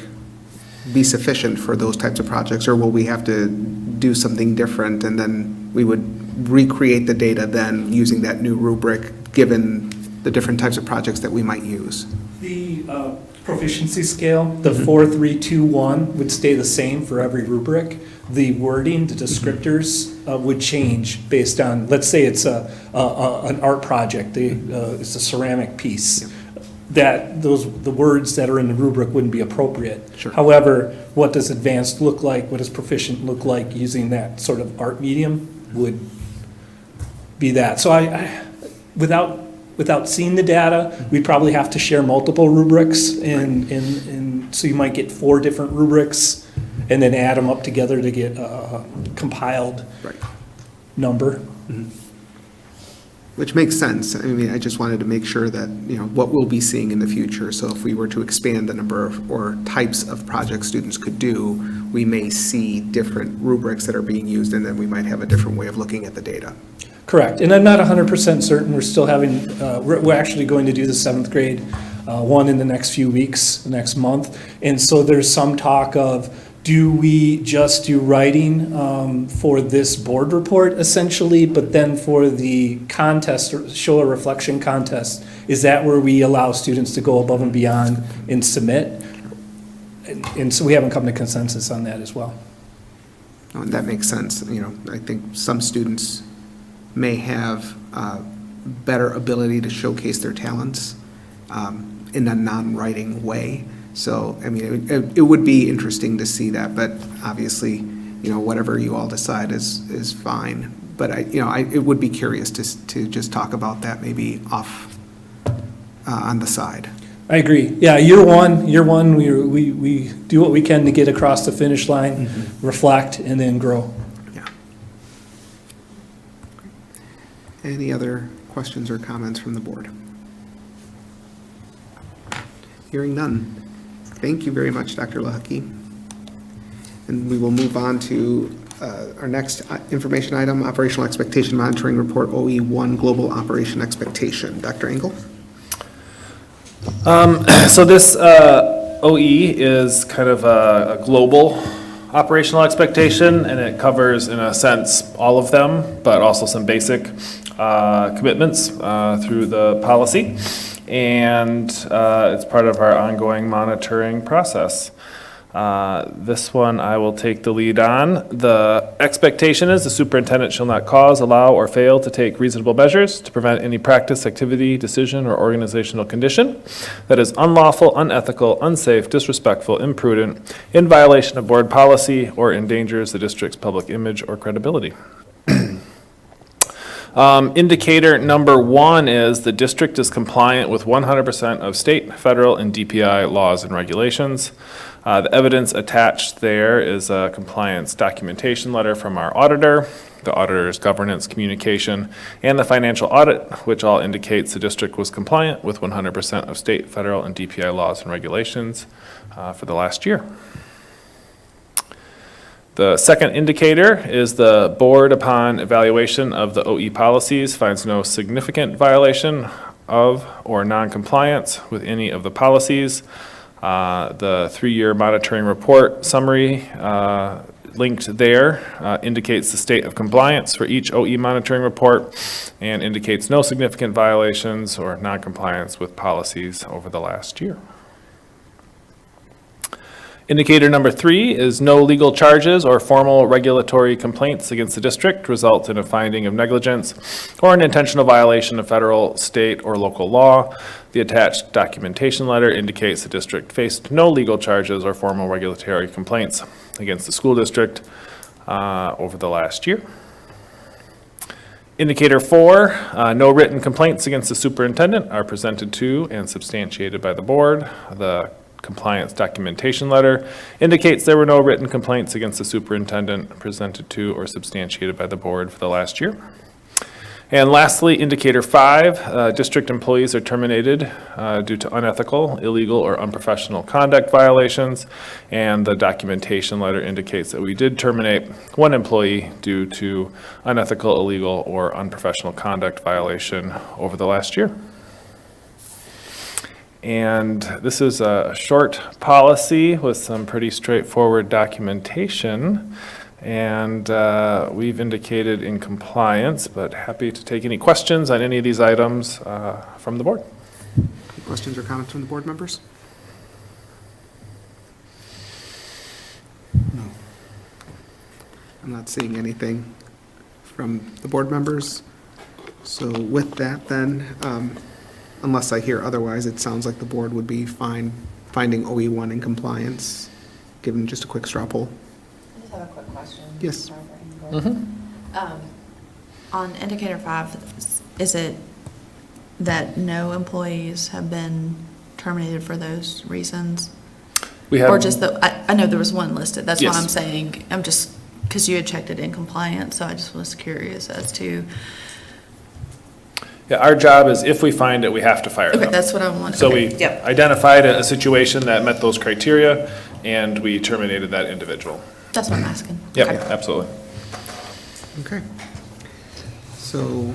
be sufficient for those types of projects, or will we have to do something different and then we would recreate the data then using that new rubric given the different types of projects that we might use? The proficiency scale, the 4, 3, 2, 1 would stay the same for every rubric. The wording, the descriptors would change based on, let's say it's an art project, it's a ceramic piece. That the words that are in the rubric wouldn't be appropriate. Sure. However, what does advanced look like? What does proficient look like using that sort of art medium would be that. So I without seeing the data, we'd probably have to share multiple rubrics, and so you might get 4 different rubrics, and then add them up together to get a compiled number. Mm-hmm. Which makes sense. I mean, I just wanted to make sure that, what we'll be seeing in the future. So if we were to expand the number of, or types of projects students could do, we may see different rubrics that are being used, and then we might have a different way of looking at the data. Correct, and I'm not 100% certain. We're still having, we're actually going to do the 7th grade one in the next few weeks, the next month. And so there's some talk of do we just do writing for this board report essentially, but then for the contest, or show a reflection contest, is that where we allow students to go above and beyond and submit? And so we haven't come to consensus on that as well. Oh, and that makes sense. You know, I think some students may have better ability to showcase their talents in a non-writing way. So, I mean, it would be interesting to see that, but obviously, you know, whatever you all decide is fine. But it would be curious to just talk about that maybe off on the side. I agree. Yeah, year one, we do what we can to get across the finish line, reflect, and then grow. Yeah. Any other questions or comments from the board? Hearing none. Thank you very much, Dr. Lahaki. And we will move on to our next information item, Operational Expectation Monitoring Report, OE1 Global Operation Expectation. Dr. Engel? So this OE is kind of a global operational expectation, and it covers, in a sense, all of them, but also some basic commitments through the policy. And it's part of our ongoing monitoring process. This one I will take the lead on. The expectation is the superintendent shall not cause, allow, or fail to take reasonable measures to prevent any practice, activity, decision, or organizational condition that is unlawful, unethical, unsafe, disrespectful, imprudent, in violation of board policy, or endangers the district's public image or credibility. Indicator number 1 is the district is compliant with 100% of state, federal, and DPI laws and regulations. The evidence attached there is a compliance documentation letter from our auditor, the auditor's governance communication, and the financial audit, which all indicates the district was compliant with 100% of state, federal, and DPI laws and regulations for the last year. The second indicator is the board, upon evaluation of the OE policies, finds no significant violation of or non-compliance with any of the policies. The 3-year monitoring report summary linked there indicates the state of compliance for each OE monitoring report and indicates no significant violations or non-compliance with policies over the last year. Indicator number 3 is no legal charges or formal regulatory complaints against the district result in a finding of negligence or an intentional violation of federal, state, or local law. The attached documentation letter indicates the district faced no legal charges or formal regulatory complaints against the school district over the last year. Indicator 4, no written complaints against the superintendent are presented to and substantiated by the board. The compliance documentation letter indicates there were no written complaints against the superintendent presented to or substantiated by the board for the last year. And lastly, indicator 5, district employees are terminated due to unethical, illegal, or unprofessional conduct violations. And the documentation letter indicates that we did terminate 1 employee due to unethical, illegal, or unprofessional conduct violation over the last year. And this is a short policy with some pretty straightforward documentation. And we've indicated in compliance, but happy to take any questions on any of these items from the board. Any questions or comments from the board members? No. I'm not seeing anything from the board members. So with that then, unless I hear otherwise, it sounds like the board would be fine finding OE1 in compliance, given just a quick straw poll. I just have a quick question. Yes. On indicator 5, is it that no employees have been terminated for those reasons? We have, Or just I know there was 1 listed, that's Yes. why I'm saying, I'm just, because you had checked it in compliance, so I just was curious as to. yeah, our job is if we find it, we have to fire them. Okay, that's what I wanted. So Okay, we yep. identified a situation that met those criteria, and we terminated that individual. That's what I'm asking. Yep, Okay. absolutely. Okay. So,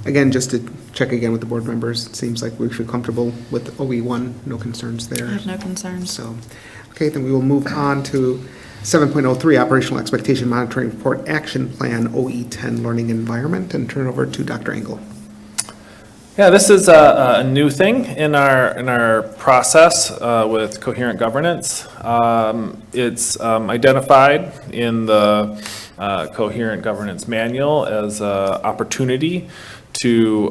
again, just to check again with the board members. It seems like we feel comfortable with OE1, no concerns there. I have no concerns. So, okay, then we will move on to 7.03, Operational Expectation Monitoring Report Action Plan, OE10 Learning Environment, and turn over to Dr. Engel. Yeah, this is a new thing in our process with coherent governance. It's identified in the coherent governance manual as an opportunity to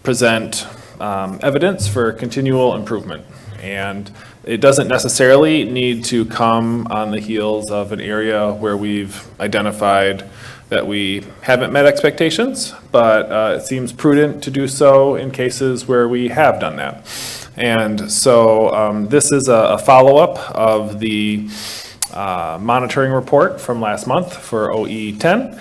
present evidence for continual improvement. And it doesn't necessarily need to come on the heels of an area where we've identified that we haven't met expectations, but it seems prudent to do so in cases where we have done that. And so this is a follow-up of the monitoring report from last month for OE10,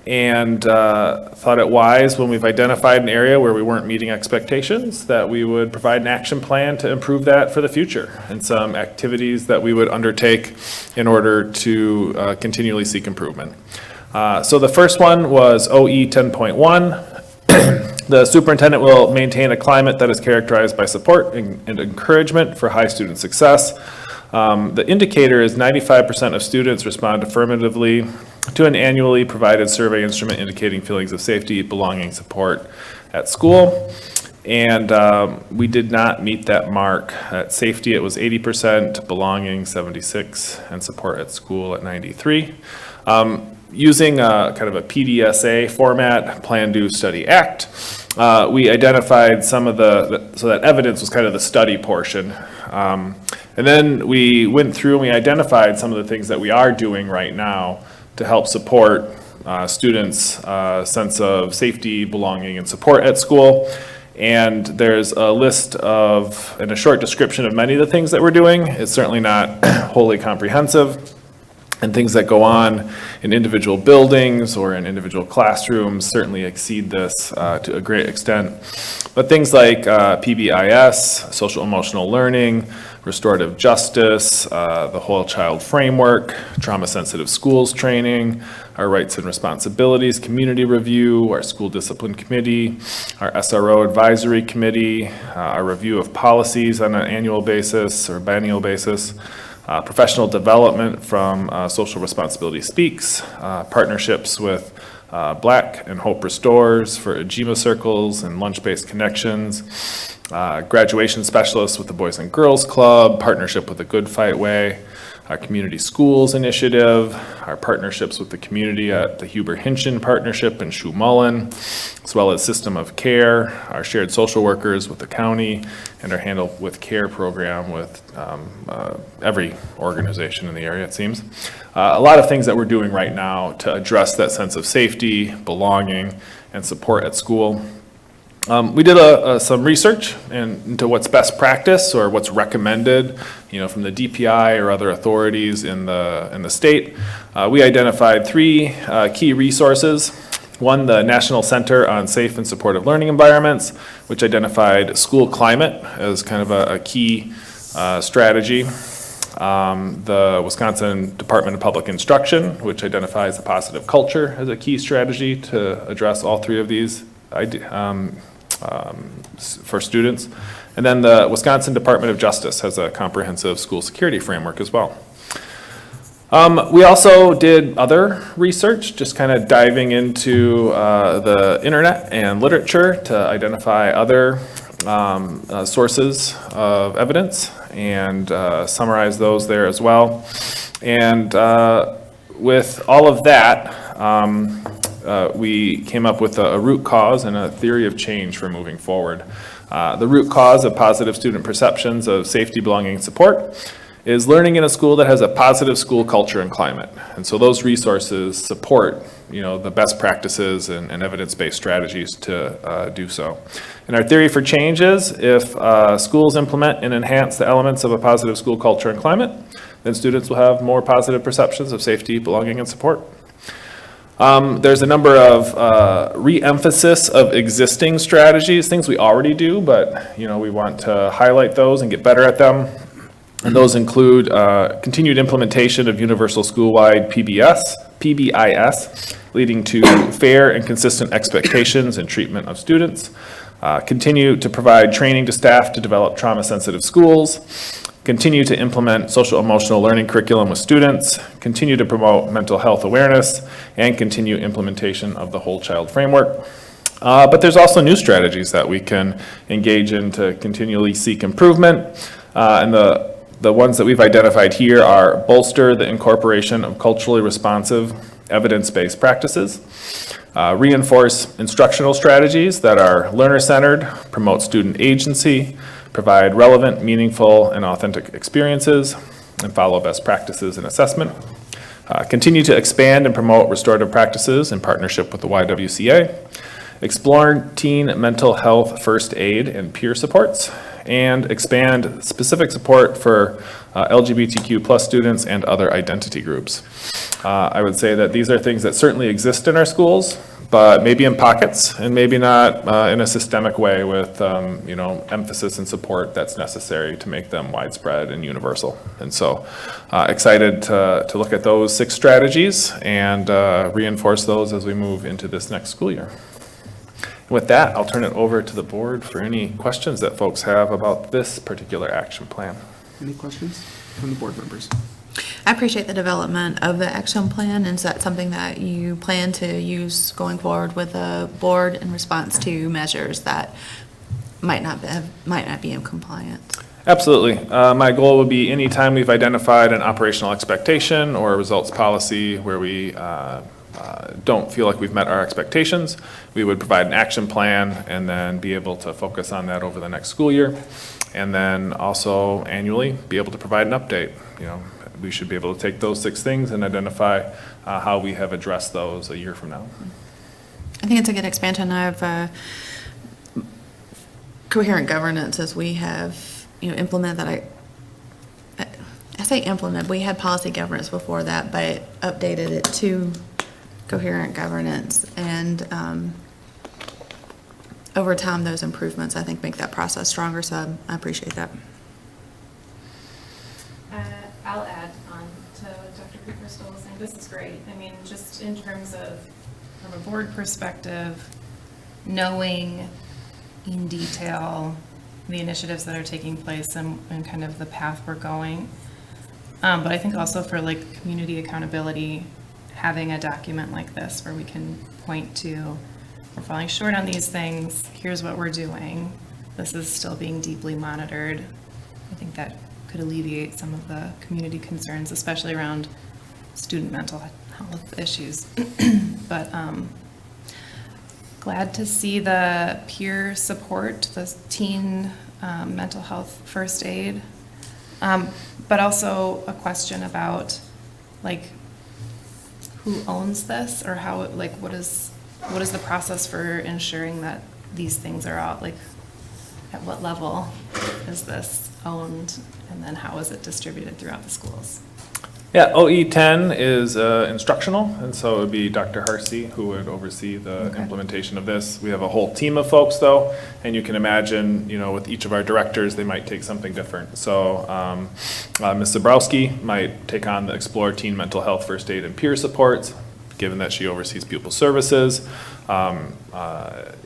and thought it wise, when we've identified an area where we weren't meeting expectations, that we would provide an action plan to improve that for the future, and some activities that we would undertake in order to continually seek improvement. So the first one was OE 10.1. The superintendent will maintain a climate that is characterized by support and encouragement for high student success. The indicator is 95% of students respond affirmatively to an annually provided survey instrument indicating feelings of safety, belonging, support at school. And we did not meet that mark. At safety, it was 80%, belonging 76, and support at school at 93. Using kind of a PDSA format, Plan, Do, Study, Act, we identified some of so that evidence was kind of the study portion. And then we went through and we identified some of the things that we are doing right now to help support students' sense of safety, belonging, and support at school. And there's a list of, and a short description of many of the things that we're doing. It's certainly not wholly comprehensive. And things that go on in individual buildings or in individual classrooms certainly exceed this to a great extent. But things like PBIS, social emotional learning, restorative justice, the whole child framework, trauma-sensitive schools training, our rights and responsibilities community review, our school discipline committee, our SRO advisory committee, our review of policies on an annual basis or biennial basis, professional development from Social Responsibility Speaks, partnerships with Black and Hope Restores for Ejima Circles and Lunch-Based Connections, graduation specialists with the Boys and Girls Club, partnership with the Good Fight Way, our Community Schools Initiative, our partnerships with the community at the Huber Hinchin Partnership in Shoe Mullen, as well as System of Care, our shared social workers with the county, and our Handle with Care program with every organization in the area, it seems. A lot of things that we're doing right now to address that sense of safety, belonging, and support at school. We did some research into what's best practice or what's recommended, from the DPI or other authorities in the state. We identified three key resources. One, the National Center on Safe and Supportive Learning Environments, which identified school climate as kind of a key strategy. The Wisconsin Department of Public Instruction, which identifies a positive culture as a key strategy to address all three of these for students. And then the Wisconsin Department of Justice has a comprehensive school security framework as well. We also did other research, just kind of diving into the internet and literature to identify other sources of evidence and summarize those there as well. And with all of that, we came up with a root cause and a theory of change for moving forward. The root cause of positive student perceptions of safety, belonging, and support is learning in a school that has a positive school culture and climate. And so those resources support, the best practices and evidence-based strategies to do so. And our theory for change is if schools implement and enhance the elements of a positive school culture and climate, then students will have more positive perceptions of safety, belonging, and support. There's a number of re-emphasis of existing strategies, things we already do, but we want to highlight those and get better at them. And those include continued implementation of universal school-wide PBS, PBIS, leading to fair and consistent expectations and treatment of students. Continue to provide training to staff to develop trauma-sensitive schools. Continue to implement social emotional learning curriculum with students. Continue to promote mental health awareness, and continue implementation of the whole child framework. But there's also new strategies that we can engage in to continually seek improvement. And the ones that we've identified here are bolster the incorporation of culturally responsive, evidence-based practices, reinforce instructional strategies that are learner-centered, promote student agency, provide relevant, meaningful, and authentic experiences, and follow best practices in assessment. Continue to expand and promote restorative practices in partnership with the YWCA. Explore teen mental health first aid and peer supports, and expand specific support for LGBTQ plus students and other identity groups. I would say that these are things that certainly exist in our schools, but maybe in pockets and maybe not in a systemic way with emphasis and support that's necessary to make them widespread and universal. And so excited to look at those 6 strategies and reinforce those as we move into this next school year. With that, I'll turn it over to the board for any questions that folks have about this particular action plan. Any questions from the board members? I appreciate the development of the action plan. Is that something that you plan to use going forward with the board in response to measures that might not be in compliance? Absolutely. My goal would be anytime we've identified an operational expectation or a results policy where we don't feel like we've met our expectations, we would provide an action plan and then be able to focus on that over the next school year. And then also annually be able to provide an update. We should be able to take those 6 things and identify how we have addressed those a year from now. I think it's a good expansion of coherent governance as we have implemented that. I say implement, we had policy governance before that, but updated it to coherent governance, and over time those improvements I think make that process stronger, so I appreciate that. I'll add on to what Dr. Crystal was saying. This is great. I mean, just in terms of, from a board perspective, knowing in detail the initiatives that are taking place and kind of the path we're going. But I think also for like community accountability, having a document like this where we can point to, we're falling short on these things, here's what we're doing, this is still being deeply monitored. I think that could alleviate some of the community concerns, especially around student mental health issues. But glad to see the peer support, the teen mental health first aid. But also a question about like who owns this, or how, like what is the process for ensuring that these things are out, like at what level is this owned, and then how is it distributed throughout the schools? Yeah, OE10 is instructional, and so it would be Dr. Harsey who would oversee the implementation of this. We have a whole team of folks though, and you can imagine, with each of our directors, they might take something different. So Ms. Zabrowski might take on the Explore Teen Mental Health First Aid and Peer Supports, given that she oversees pupil services.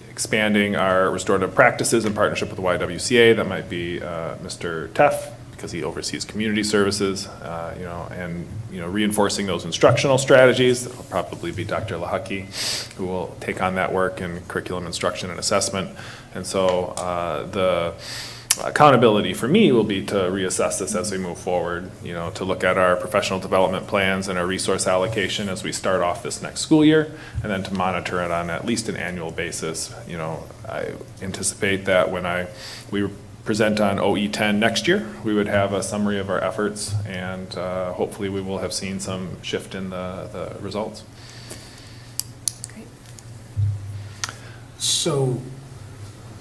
Expanding our restorative practices in partnership with the YWCA, that might be Mr. Teff, because he oversees community services, and reinforcing those instructional strategies. That'll probably be Dr. Lahucky, who will take on that work in curriculum instruction and assessment. And so the accountability for me will be to reassess this as we move forward, to look at our professional development plans and our resource allocation as we start off this next school year, and then to monitor it on at least an annual basis. I anticipate that when we present on OE10 next year, we would have a summary of our efforts, and hopefully we will have seen some shift in the results. Great. So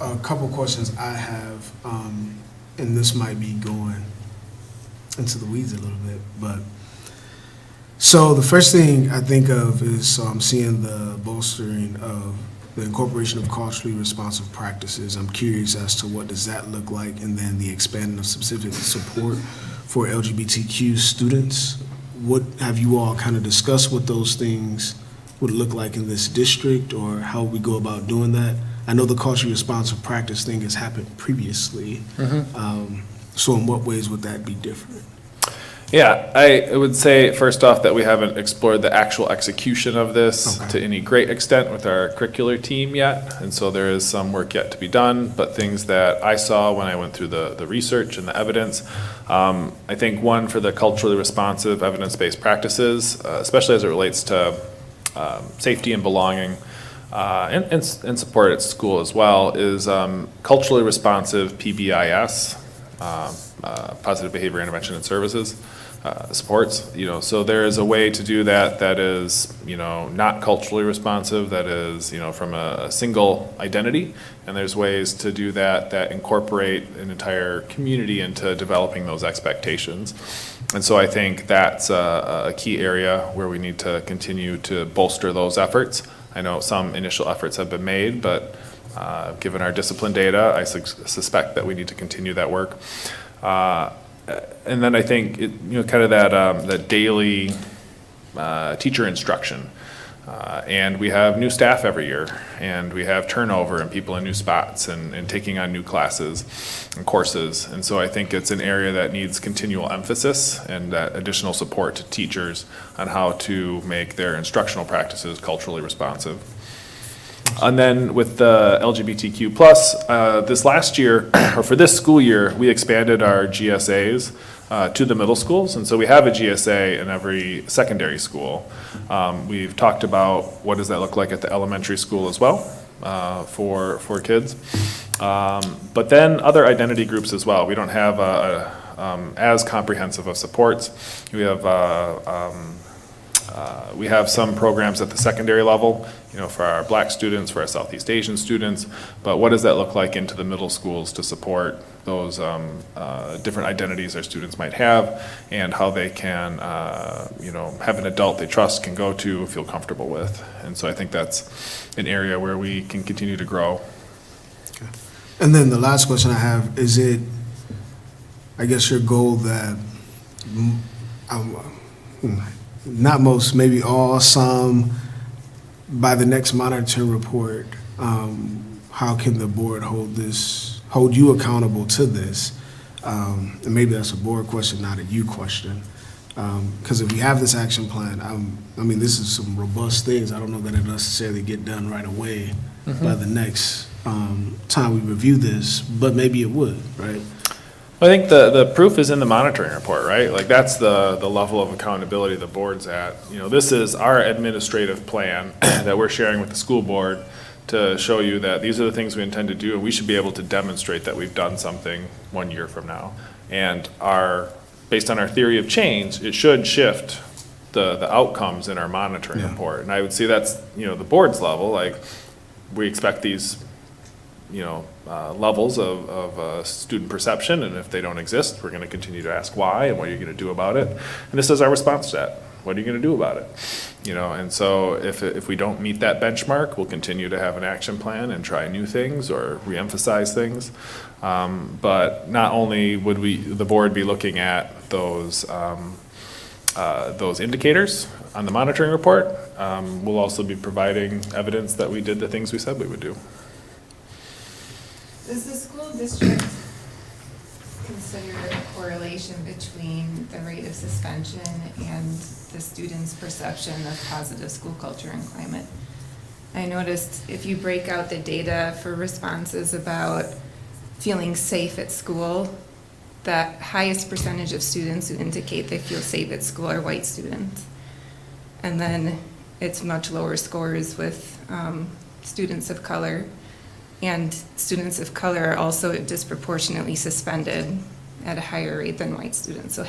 a couple questions I have, and this might be going into the weeds a little bit, but so the first thing I think of is, I'm seeing the bolstering of the incorporation of culturally responsive practices. I'm curious as to what does that look like, and then the expanding of specific support for LGBTQ students. what have you all kind of discussed what those things would look like in this district, or how we go about doing that? I know the culturally responsive practice thing has happened previously. So in what ways would that be different? Yeah, I would say first off that we haven't explored the actual execution of this to any great extent with our curricular team yet. And so there is some work yet to be done, but things that I saw when I went through the research and the evidence, I think one for the culturally responsive evidence-based practices, especially as it relates to safety and belonging, and support at school as well, is culturally responsive PBIS, positive behavior intervention and services, supports, so there is a way to do that that is, not culturally responsive, that is, from a single identity, and there's ways to do that that incorporate an entire community into developing those expectations. And so I think that's a key area where we need to continue to bolster those efforts. I know some initial efforts have been made, but given our discipline data, I suspect that we need to continue that work. And then I think kind of that daily teacher instruction. And we have new staff every year, and we have turnover and people in new spots and taking on new classes and courses. And so I think it's an area that needs continual emphasis and that additional support to teachers on how to make their instructional practices culturally responsive. And then with the LGBTQ plus, this last year, or for this school year, we expanded our GSAs to the middle schools. And so we have a GSA in every secondary school. We've talked about what does that look like at the elementary school as well for kids. But then other identity groups as well. We don't have as comprehensive of supports. We have some programs at the secondary level, for our Black students, for our Southeast Asian students, but what does that look like into the middle schools to support those different identities our students might have, and how they can, have an adult they trust, can go to, feel comfortable with. And so I think that's an area where we can continue to grow. Okay. And then the last question I have, is it, I guess, your goal that, not most, maybe all, some, by the next monitoring report, how can the board hold you accountable to this? And maybe that's a board question, not a you question. Because if we have this action plan, this is some robust things. I don't know that it necessarily get done right away by the next time we review this, but maybe it would, right? I think the proof is in the monitoring report, right? Like that's the level of accountability the board's at. This is our administrative plan that we're sharing with the school board to show you that these are the things we intend to do, and we should be able to demonstrate that we've done something 1 year from now. And based on our theory of change, it should shift the outcomes in our monitoring report. And I would say that's, the board's level, like we expect these levels of student perception, and if they don't exist, we're going to continue to ask why and what are you going to do about it. And this is our response to that. What are you going to do about it? And so if we don't meet that benchmark, we'll continue to have an action plan and try new things or reemphasize things. But not only would the board be looking at those indicators on the monitoring report, we'll also be providing evidence that we did the things we said we would do. Does the school district consider a correlation between the rate of suspension and the students' perception of positive school culture and climate? I noticed if you break out the data for responses about feeling safe at school, the highest percentage of students who indicate they feel safe at school are white students. And then it's much lower scores with students of color. And students of color are also disproportionately suspended at a higher rate than white students. So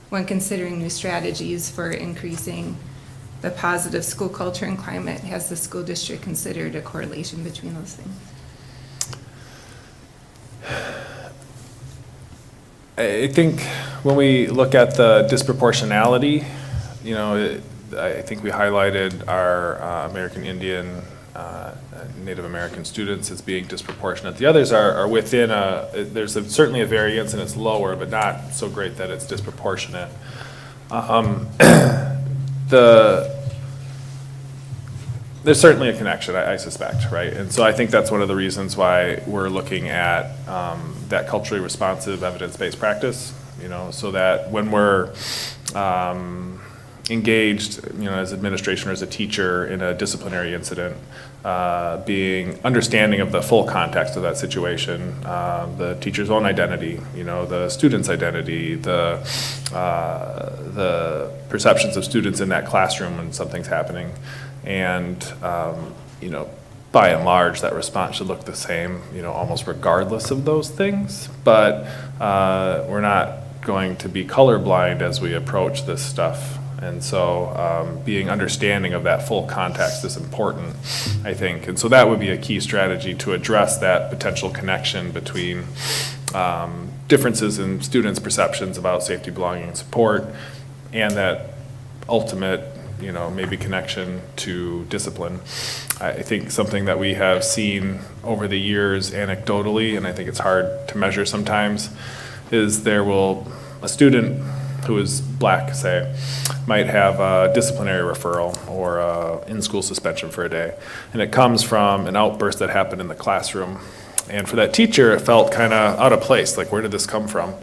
when considering new strategies for increasing the positive school culture and climate, has the school district considered a correlation between those things? I think when we look at the disproportionality, I think we highlighted our American Indian, Native American students as being disproportionate. The others are within there's certainly a variance and it's lower, but not so great that it's disproportionate. There's certainly a connection, I suspect, right? And so I think that's one of the reasons why we're looking at that culturally responsive evidence-based practice, you know, so that when we're engaged, you know, as administration or as a teacher in a disciplinary incident, being understanding of the full context of that situation, the teacher's own identity, you know, the student's identity, the perceptions of students in that classroom when something's happening. And, you know, by and large, that response should look the same, you know, almost regardless of those things. But we're not going to be colorblind as we approach this stuff. And so being understanding of that full context is important, I think. And so that would be a key strategy to address that potential connection between differences in students' perceptions about safety, belonging, and support, and that ultimate, you know, maybe connection to discipline. I think something that we have seen over the years anecdotally, and I think it's hard to measure sometimes, is a student who is black, say, might have a disciplinary referral or a in-school suspension for a day. And it comes from an outburst that happened in the classroom. And for that teacher, it felt kind of out of place, like where did this come from?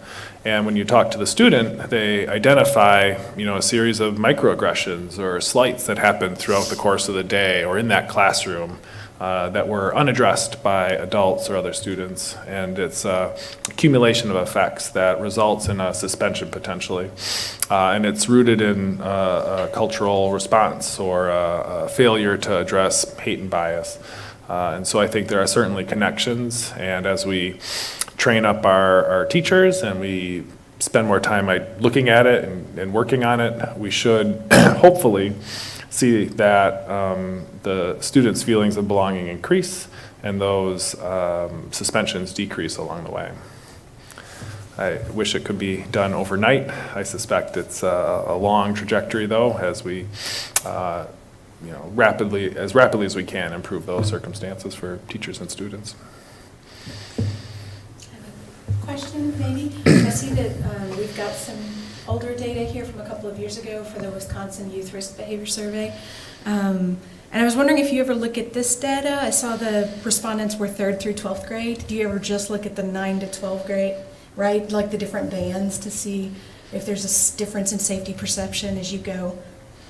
And when you talk to the student, they identify, you know, a series of microaggressions or slights that happened throughout the course of the day or in that classroom that were unaddressed by adults or other students. And it's an accumulation of effects that results in a suspension potentially. And it's rooted in a cultural response or a failure to address hate and bias. And so I think there are certainly connections, and as we train up our teachers and we spend more time looking at it and working on it, we should hopefully see that the students' feelings of belonging increase and those suspensions decrease along the way. I wish it could be done overnight. I suspect it's a long trajectory though, as we you know, as rapidly as we can improve those circumstances for teachers and students. Question, maybe? I see that we've got some older data here from a couple of years ago for the Wisconsin Youth Risk Behavior Survey. And I was wondering if you ever look at this data. I saw the respondents were 3rd through 12th grade. Do you ever just look at the 9 to 12th grade, right? Like the different bands to see if there's a difference in safety perception as you go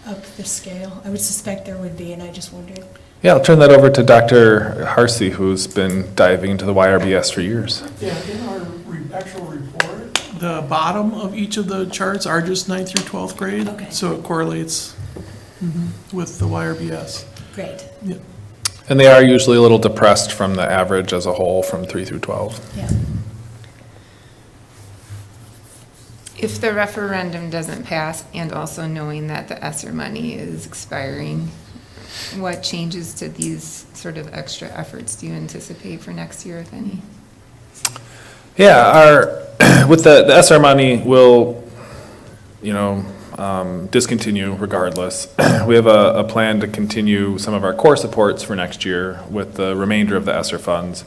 up the scale? I would suspect there would be, and I just wondered. Yeah, I'll turn that over to Dr. Harsey, who's been diving into the YRBS for years. Yeah, in our actual report, the bottom of each of the charts are just 9th through 12th grade. Okay. So it correlates with the YRBS. Great. Yeah. And they are usually a little depressed from the average as a whole from 3 through 12. Yeah. If the referendum doesn't pass, and also knowing that the ESSER money is expiring, what changes to these sort of extra efforts do you anticipate for next year, if any? Yeah, with the ESSER money, we'll, you know, discontinue regardless. We have a plan to continue some of our core supports for next year with the remainder of the ESSER funds.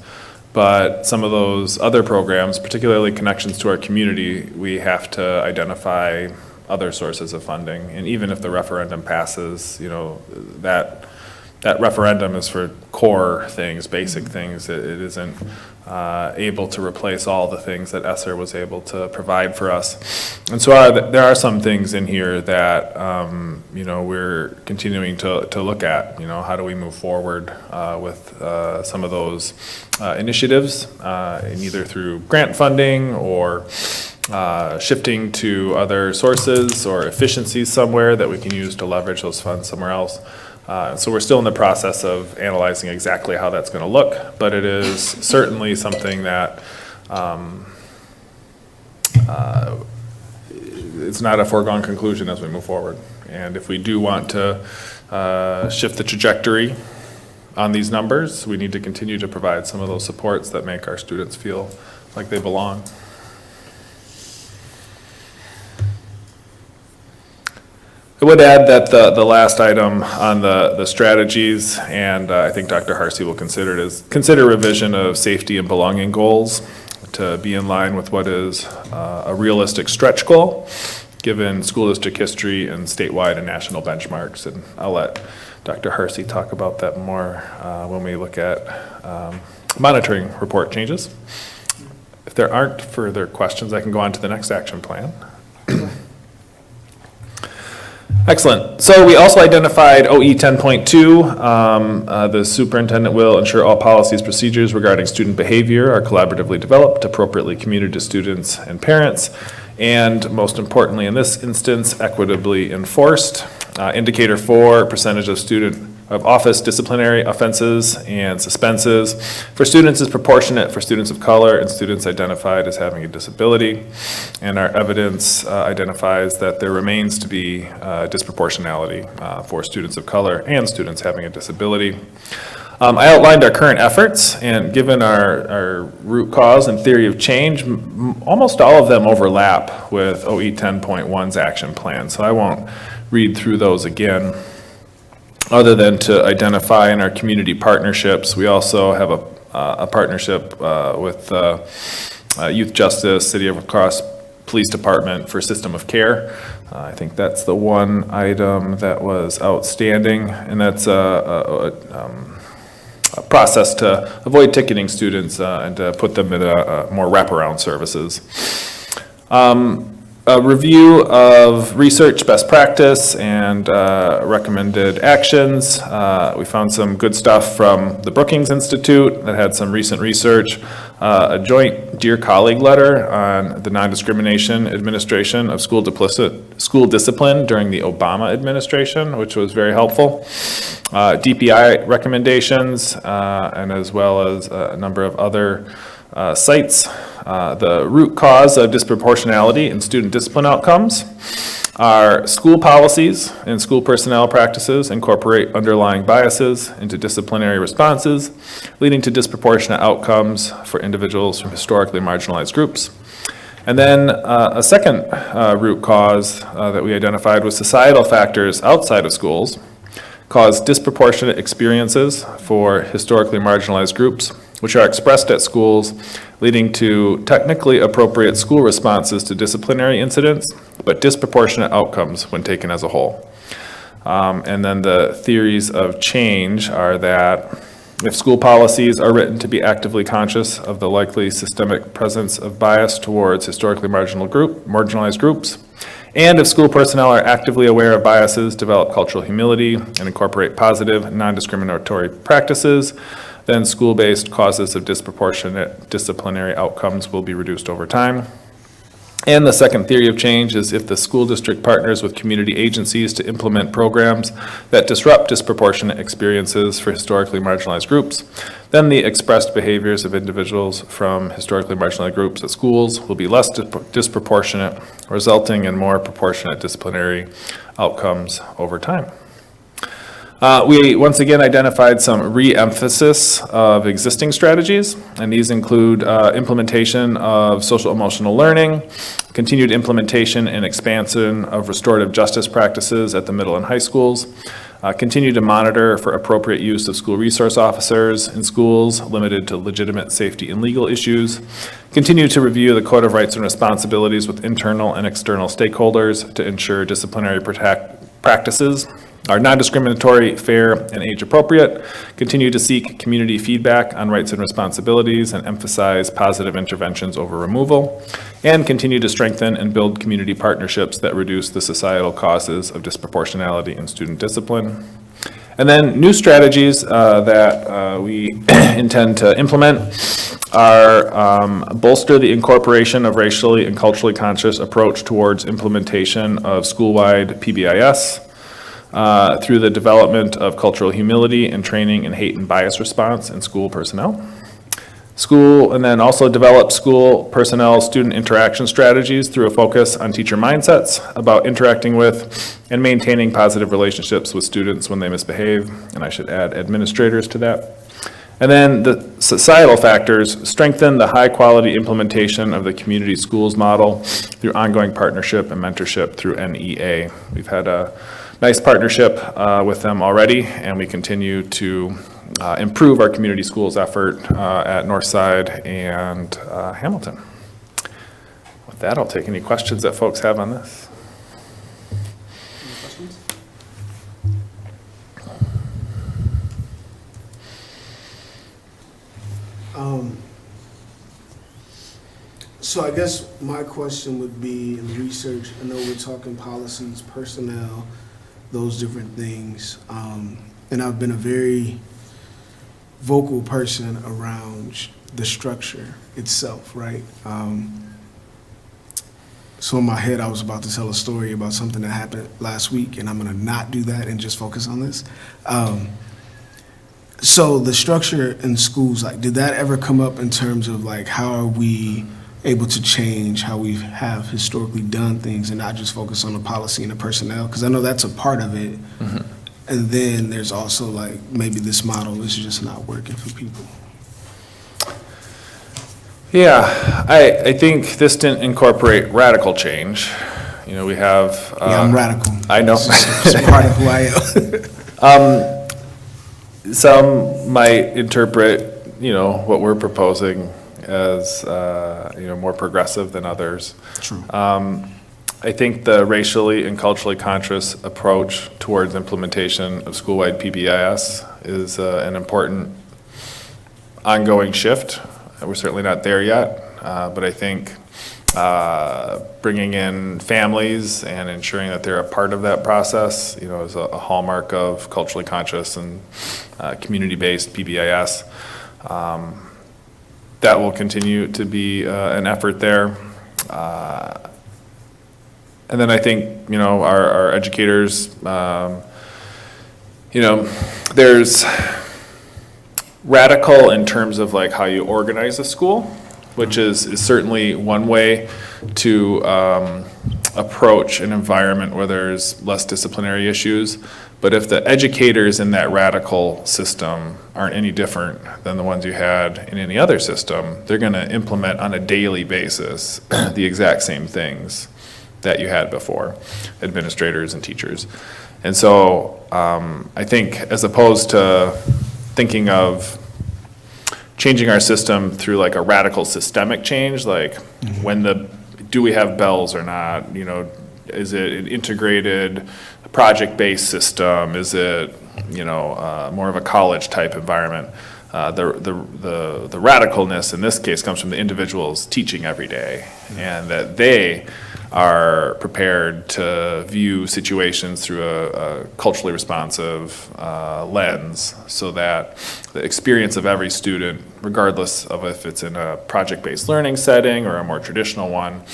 But some of those other programs, particularly connections to our community, we have to identify other sources of funding. And even if the referendum passes, you know, that referendum is for core things, basic things. It isn't able to replace all the things that ESSER was able to provide for us. And so there are some things in here that, you know, we're continuing to look at. You know, how do we move forward with some of those initiatives, and either through grant funding or shifting to other sources or efficiencies somewhere that we can use to leverage those funds somewhere else. So we're still in the process of analyzing exactly how that's going to look, but it is certainly something that it's not a foregone conclusion as we move forward. And if we do want to shift the trajectory on these numbers, we need to continue to provide some of those supports that make our students feel like they belong. I would add that the last item on the strategies, and I think Dr. Harsey will consider it, is consider revision of safety and belonging goals to be in line with what is a realistic stretch goal given school district history and statewide and national benchmarks. And I'll let Dr. Hersey talk about that more when we look at monitoring report changes. If there aren't further questions, I can go on to the next action plan. Excellent. So we also identified OE 10.2. The superintendent will ensure all policies, procedures regarding student behavior are collaboratively developed, appropriately communicated to students and parents, and most importantly in this instance, equitably enforced. Indicator 4, percentage of office disciplinary offenses and suspenses for students is proportionate for students of color and students identified as having a disability. And our evidence identifies that there remains to be disproportionality for students of color and students having a disability. I outlined our current efforts, and given our root cause and theory of change, almost all of them overlap with OE 10.1's action plan, so I won't read through those again. Other than to identify in our community partnerships, we also have a partnership with Youth Justice, City of Crosse Police Department for System of Care. I think that's the one item that was outstanding, and that's a process to avoid ticketing students and to put them in more wraparound services. A review of research best practice and recommended actions. We found some good stuff from the Brookings Institute that had some recent research. A joint Dear Colleague letter on the non-discrimination administration of school discipline during the Obama administration, which was very helpful. DPI recommendations, and as well as a number of other sites. The root cause of disproportionality in student discipline outcomes. Our school policies and school personnel practices incorporate underlying biases into disciplinary responses, leading to disproportionate outcomes for individuals from historically marginalized groups. And then a second root cause that we identified was societal factors outside of schools cause disproportionate experiences for historically marginalized groups, which are expressed at schools, leading to technically appropriate school responses to disciplinary incidents, but disproportionate outcomes when taken as a whole. And then the theories of change are that if school policies are written to be actively conscious of the likely systemic presence of bias towards historically marginalized groups, and if school personnel are actively aware of biases, develop cultural humility, and incorporate positive, non-discriminatory practices, then school-based causes of disproportionate disciplinary outcomes will be reduced over time. And the second theory of change is if the school district partners with community agencies to implement programs that disrupt disproportionate experiences for historically marginalized groups, then the expressed behaviors of individuals from historically marginalized groups at schools will be less disproportionate, resulting in more proportionate disciplinary outcomes over time. We once again identified some re-emphasis of existing strategies, and these include implementation of social emotional learning, continued implementation and expansion of restorative justice practices at the middle and high schools, continue to monitor for appropriate use of school resource officers in schools limited to legitimate safety and legal issues, continue to review the Code of Rights and Responsibilities with internal and external stakeholders to ensure disciplinary practices are non-discriminatory, fair, and age-appropriate, continue to seek community feedback on rights and responsibilities and emphasize positive interventions over removal, and continue to strengthen and build community partnerships that reduce the societal causes of disproportionality in student discipline. And then new strategies that we intend to implement are bolster the incorporation of racially and culturally conscious approach towards implementation of school-wide PBIS, through the development of cultural humility and training in hate and bias response in school personnel. And then also develop school personnel student interaction strategies through a focus on teacher mindsets about interacting with and maintaining positive relationships with students when they misbehave, and I should add administrators to that. And then the societal factors strengthen the high-quality implementation of the community schools model through ongoing partnership and mentorship through NEA. We've had a nice partnership with them already, and we continue to improve our community schools effort at Northside and Hamilton. With that, I'll take any questions that folks have on this. So I guess my question would be in research, I know we're talking policies, personnel, those different things. And I've been a very vocal person around the structure itself, right? So in my head, I was about to tell a story about something that happened last week, and I'm gonna not do that and just focus on this. So the structure in schools, like, did that ever come up in terms of like, how are we able to change how we have historically done things and not just focus on the policy and the personnel? Because I know that's a part of it. And then there's also like, maybe this model is just not working for people. Yeah, I think this didn't incorporate radical change. You know, we have. Yeah, I'm radical. I know. It's part of who I am. Some might interpret, you know, what we're proposing as, you know, more progressive than others. True. I think the racially and culturally conscious approach towards implementation of school-wide PBIS is an important ongoing shift. We're certainly not there yet, but I think bringing in families and ensuring that they're a part of that process, you know, is a hallmark of culturally conscious and community-based PBIS. That will continue to be an effort there. And then I think, you know, our educators, you know, there's radical in terms of like how you organize a school, which is certainly one way to approach an environment where there's less disciplinary issues. But if the educators in that radical system aren't any different than the ones you had in any other system, they're going to implement on a daily basis the exact same things that you had before, administrators and teachers. And so I think as opposed to thinking of changing our system through like a radical systemic change, like do we have bells or not? You know, is it an integrated project-based system? Is it, you know, more of a college type environment? The radicalness in this case comes from the individuals teaching every day, and that they are prepared to view situations through a culturally responsive lens, so that the experience of every student, regardless of if it's in a project-based learning setting or a more traditional one,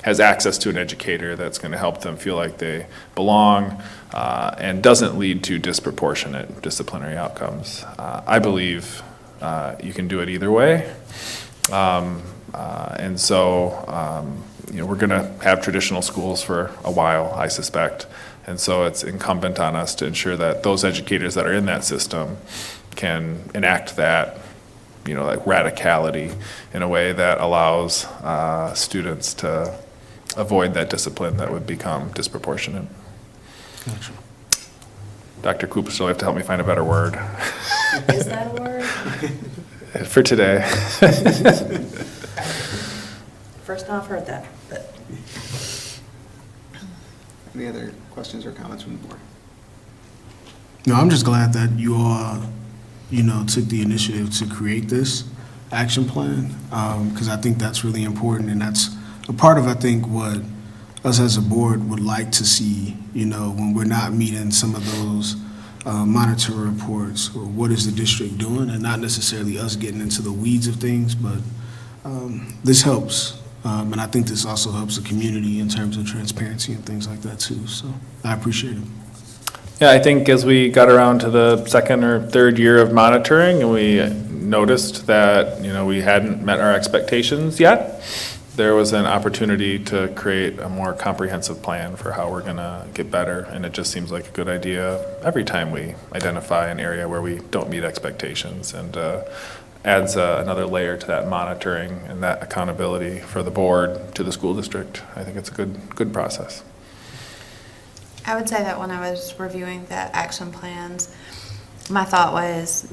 has access to an educator that's going to help them feel like they belong and doesn't lead to disproportionate disciplinary outcomes. I believe you can do it either way. And so, you know, we're going to have traditional schools for a while, I suspect. And so it's incumbent on us to ensure that those educators that are in that system can enact that, you know, like radicality in a way that allows students to avoid that discipline that would become disproportionate. Gotcha. Dr. Cooper, you'll have to help me find a better word. Is that a word? For today. First time I've heard that, but. Any other questions or comments from the board? No, I'm just glad that you all, you know, took the initiative to create this action plan, because I think that's really important, and that's a part of, I think, what us as a board would like to see, you know, when we're not meeting some of those monitor reports, or what is the district doing, and not necessarily us getting into the weeds of things, but this helps. And I think this also helps the community in terms of transparency and things like that too. So I appreciate it. Yeah, I think as we got around to the second or third year of monitoring, and we noticed that, you know, we hadn't met our expectations yet, there was an opportunity to create a more comprehensive plan for how we're going to get better. And it just seems like a good idea every time we identify an area where we don't meet expectations, and adds another layer to that monitoring and that accountability for the board to the school district. I think it's a good process. I would say that when I was reviewing the action plans, my thought was,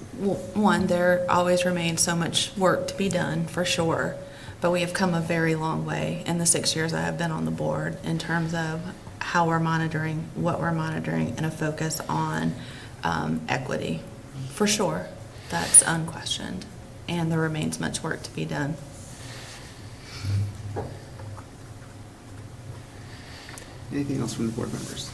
one, there always remains so much work to be done, for sure, but we have come a very long way in the 6 years I have been on the board in terms of how we're monitoring, what we're monitoring, and a focus on equity, for sure. That's unquestioned, and there remains much work to be done. Anything else from the board members?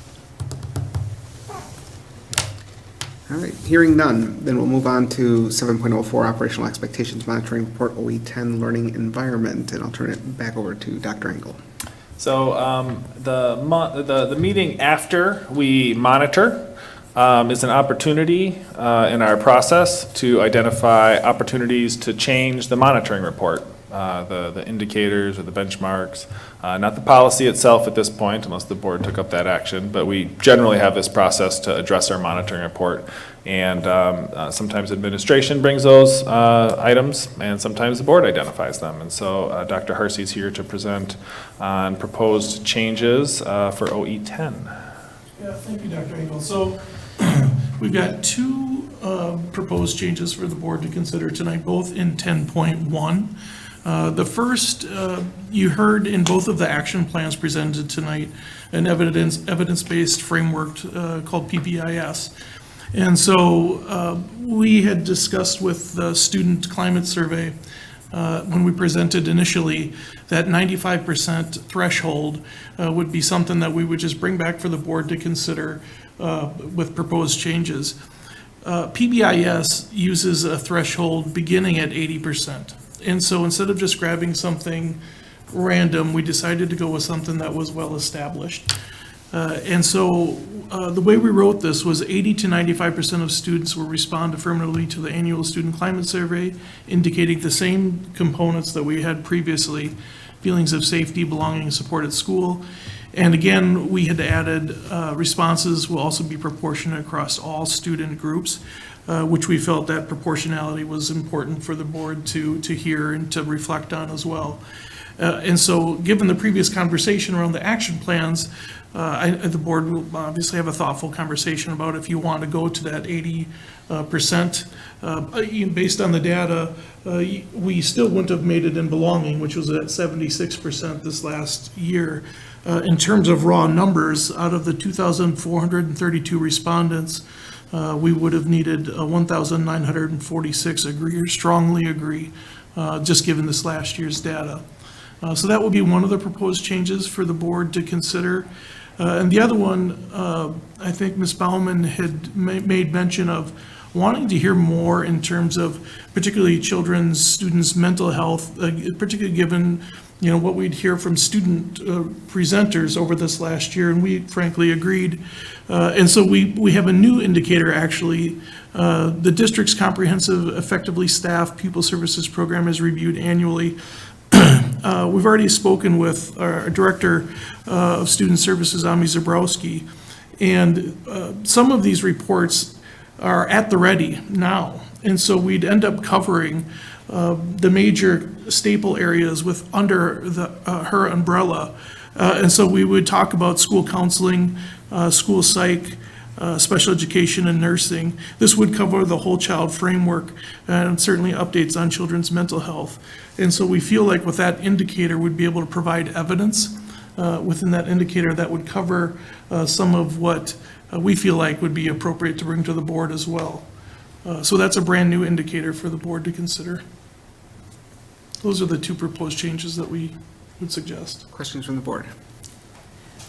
All right, hearing none, then we'll move on to 7.04 Operational Expectations Monitoring Report OE10 Learning Environment, and I'll turn it back over to Dr. Engel. So the meeting after we monitor is an opportunity in our process to identify opportunities to change the monitoring report, the indicators or the benchmarks, not the policy itself at this point, unless the board took up that action, but we generally have this process to address our monitoring report. And sometimes administration brings those items, and sometimes the board identifies them. And so Dr. Hersey's here to present on proposed changes for OE10. Yeah, thank you, Dr. Engel. So we've got two proposed changes for the board to consider tonight, both in 10.1. The first, you heard in both of the action plans presented tonight, an evidence-based framework called PBIS. And so we had discussed with the student climate survey when we presented initially that 95% threshold would be something that we would just bring back for the board to consider with proposed changes. PBIS uses a threshold beginning at 80%. And so instead of just grabbing something random, we decided to go with something that was well established. And so the way we wrote this was 80 to 95% of students will respond affirmatively to the annual student climate survey, indicating the same components that we had previously, feelings of safety, belonging, and support at school. And again, we had added responses will also be proportionate across all student groups, which we felt that proportionality was important for the board to hear and to reflect on as well. And so given the previous conversation around the action plans, the board will obviously have a thoughtful conversation about if you want to go to that 80%. Based on the data, we still wouldn't have made it in belonging, which was at 76% this last year. In terms of raw numbers, out of the 2,432 respondents, we would have needed 1,946 agree or strongly agree, just given this last year's data. So that will be one of the proposed changes for the board to consider. And the other one, I think Ms. Baumann had made mention of wanting to hear more in terms of particularly children's, students' mental health, particularly given what we'd hear from student presenters over this last year, and we frankly agreed. And so we have a new indicator, actually. The district's comprehensive, effectively staffed pupil services program is reviewed annually. We've already spoken with our Director of Student Services, Ami Zabrowski, and some of these reports are at the ready now. And so we'd end up covering the major staple areas with under her umbrella. And so we would talk about school counseling, school psych, special education, and nursing. This would cover the whole child framework and certainly updates on children's mental health. And so we feel like with that indicator, we'd be able to provide evidence within that indicator that would cover some of what we feel like would be appropriate to bring to the board as well. So that's a brand new indicator for the board to consider. Those are the two proposed changes that we would suggest. Questions from the board?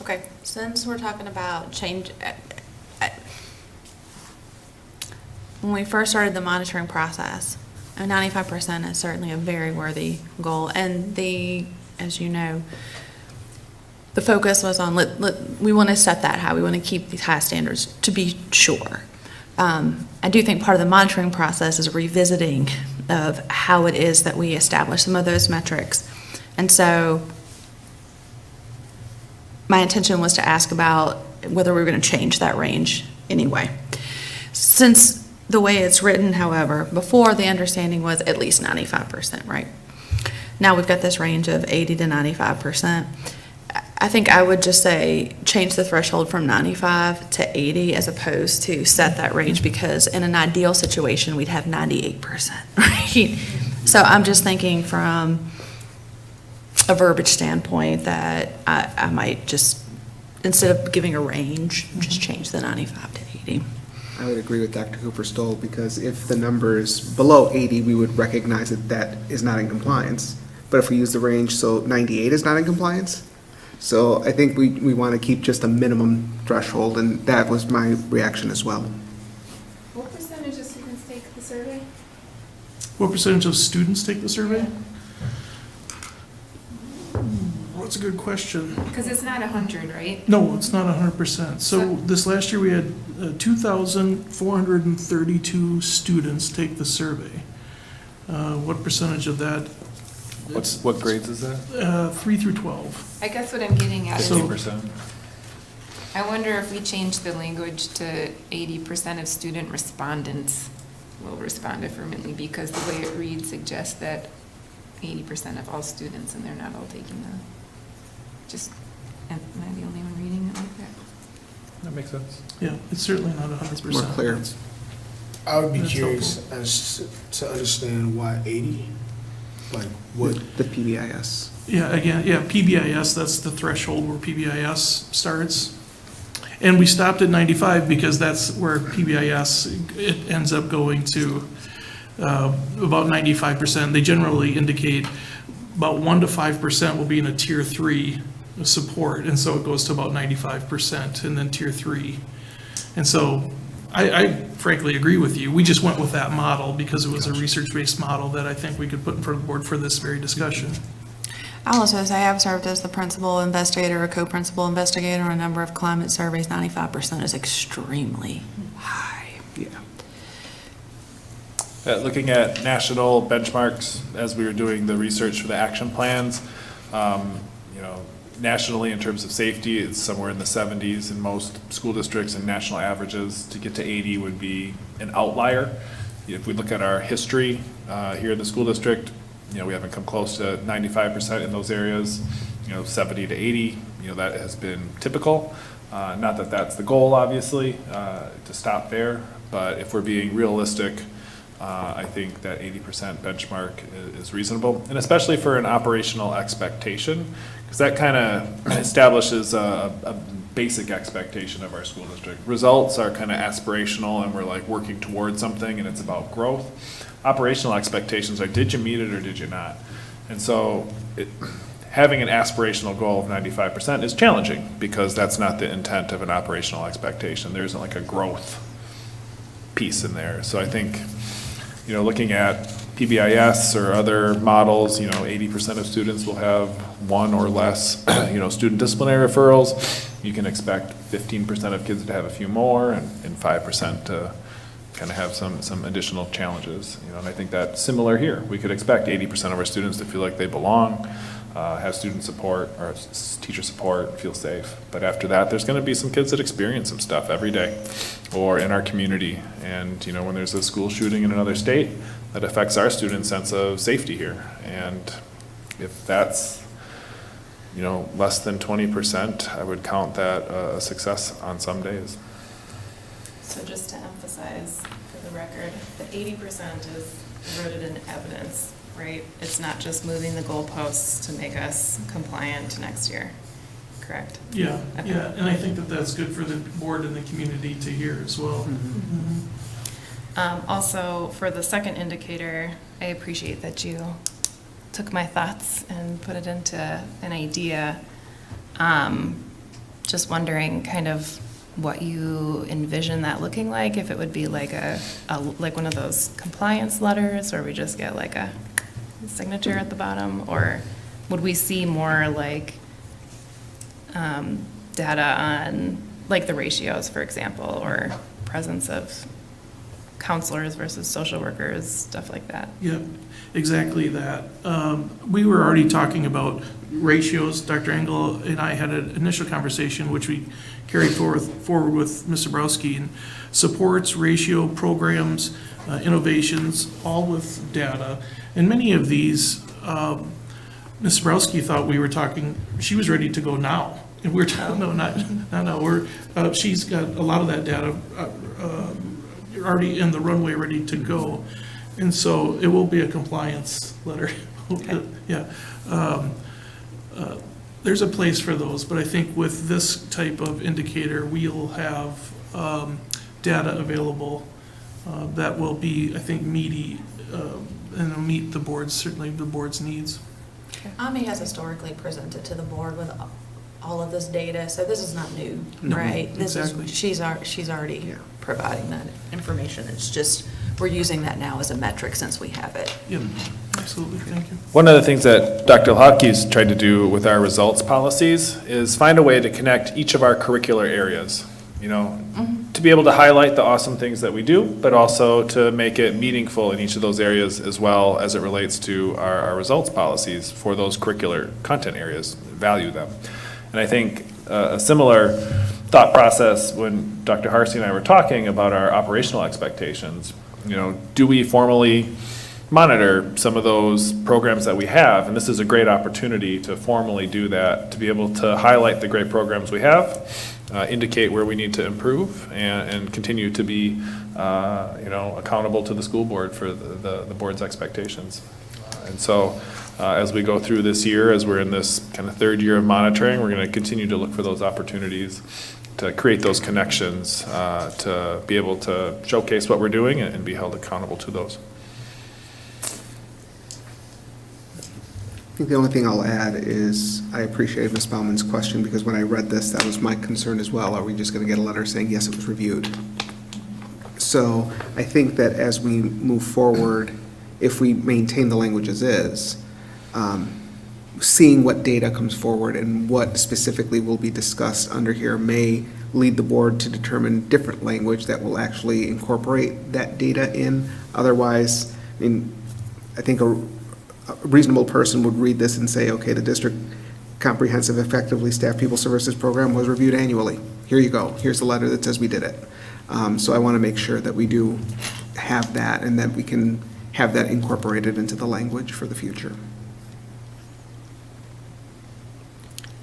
Okay, since we're talking about change, when we first started the monitoring process, 95% is certainly a very worthy goal. And as you know, the focus was on, we want to set that high. We want to keep these high standards to be sure. I do think part of the monitoring process is revisiting of how it is that we establish some of those metrics. And so my intention was to ask about whether we were going to change that range anyway. Since the way it's written, however, before the understanding was at least 95%, right? Now we've got this range of 80 to 95%. I think I would just say change the threshold from 95 to 80 as opposed to set that range, because in an ideal situation, we'd have 98%, right? So I'm just thinking from a verbiage standpoint that I might just, instead of giving a range, just change the 95 to 80. I would agree with Dr. Cooper-Stoll, because if the number is below 80, we would recognize that that is not in compliance. But if we use the range, so 98 is not in compliance, So I think we want to keep just a minimum threshold, and that was my reaction as well. What percentage of students take the survey? What percentage of students take the survey? That's a good question. Because it's not 100, right? No, it's not 100%. So this last year, we had 2,432 students take the survey. What percentage of that? What grades is that? 3 through 12. I guess what I'm getting at is, 50%. I wonder if we change the language to 80% of student respondents will respond affirmatively, because the way it reads suggests that 80% of all students, and they're not all taking the, just, am I the only one reading it like that? That makes sense. Yeah, it's certainly not 100%. More clear. I would be That's curious as to understand why 80, like what? The PBIS. Yeah, again, yeah, PBIS, that's the threshold where PBIS starts. And we stopped at 95 because that's where PBIS, it ends up going to about 95%. They generally indicate about 1 to 5% will be in a tier 3 support, and so it goes to about 95%, and then tier 3. And so I frankly agree with you. We just went with that model because it was a research-based model that I think we could put in front of the board for this very discussion. I'll also say I've served as the principal investigator or co-principal investigator on a number of climate surveys. 95% is extremely high. Yeah. Looking at national benchmarks, as we were doing the research for the action plans, nationally in terms of safety, it's somewhere in the 70s in most school districts, and national averages to get to 80 would be an outlier. If we look at our history here in the school district, we haven't come close to 95% in those areas. 70 to 80, that has been typical. Not that that's the goal, obviously, to stop there, but if we're being realistic, I think that 80% benchmark is reasonable, and especially for an operational expectation, because that kind of establishes a basic expectation of our school district. Results are kind of aspirational, and we're like working towards something, and it's about growth. Operational expectations are, did you meet it or did you not? And so having an aspirational goal of 95% is challenging, because that's not the intent of an operational expectation. There isn't like a growth piece in there. So I think, looking at PBIS or other models, 80% of students will have one or less, student disciplinary referrals. You can expect 15% of kids to have a few more, and 5% to kind of have some additional challenges. And I think that's similar here. We could expect 80% of our students to feel like they belong, have student support or teacher support, feel safe. But after that, there's going to be some kids that experience some stuff every day or in our community. And, when there's a school shooting in another state, that affects our students' sense of safety here. And if that's, less than 20%, I would count that a success on some days. So just to emphasize for the record, the 80% is rooted in evidence, right? It's not just moving the goalposts to make us compliant next year, correct? Yeah, Okay. yeah, and I think that that's good for the board and the community to hear as well. Also, for the second indicator, I appreciate that you took my thoughts and put it into an idea. Just wondering kind of what you envision that looking like, if it would be like like one of those compliance letters, or we just get like a signature at the bottom, or would we see more like data on like the ratios, for example, or presence of counselors versus social workers, stuff like that? Yep, exactly that. We were already talking about ratios. Dr. Engel and I had an initial conversation, which we carried forward with Ms. Zabrowski, and supports, ratio, programs, innovations, all with data. And many of these, Ms. Zabrowski thought we were talking, she was ready to go now. And we're talking, no, not now. She's got a lot of that data already in the runway ready to go. And so it will be a compliance letter. Okay. Yeah. There's a place for those, but I think with this type of indicator, we'll have data available that will be, I think, meaty and will meet the board's, certainly the board's needs. AMI has historically presented to the board with all of this data, so this is not new, No, right? This is, exactly. she's already Yeah. providing that information. It's just, we're using that now as a metric since we have it. Yep, absolutely, thank you. One of the things that Dr. Hawkey's tried to do with our results policies is find a way to connect each of our curricular areas, you know, to be able to highlight the awesome things that we do, but also to make it meaningful in each of those areas as well as it relates to our results policies for those curricular content areas, value them. And I think a similar thought process when Dr. Harsey and I were talking about our operational expectations, you know, do we formally monitor some of those programs that we have? And this is a great opportunity to formally do that, to be able to highlight the great programs we have, indicate where we need to improve, and continue to be, you know, accountable to the school board for the board's expectations. And so as we go through this year, as we're in this kind of third year of monitoring, we're going to continue to look for those opportunities to create those connections, to be able to showcase what we're doing and be held accountable to those. I think the only thing I'll add is I appreciate Ms. Bauman's question, because when I read this, that was my concern as well. Are we just going to get a letter saying, yes, it was reviewed? So I think that as we move forward, if we maintain the language as is, seeing what data comes forward and what specifically will be discussed under here may lead the board to determine different language that will actually incorporate that data in. Otherwise, I mean, I think a reasonable person would read this and say, okay, the district comprehensive effectively staffed people services program was reviewed annually. Here you go. Here's the letter that says we did it. So I want to make sure that we do have that and that we can have that incorporated into the language for the future.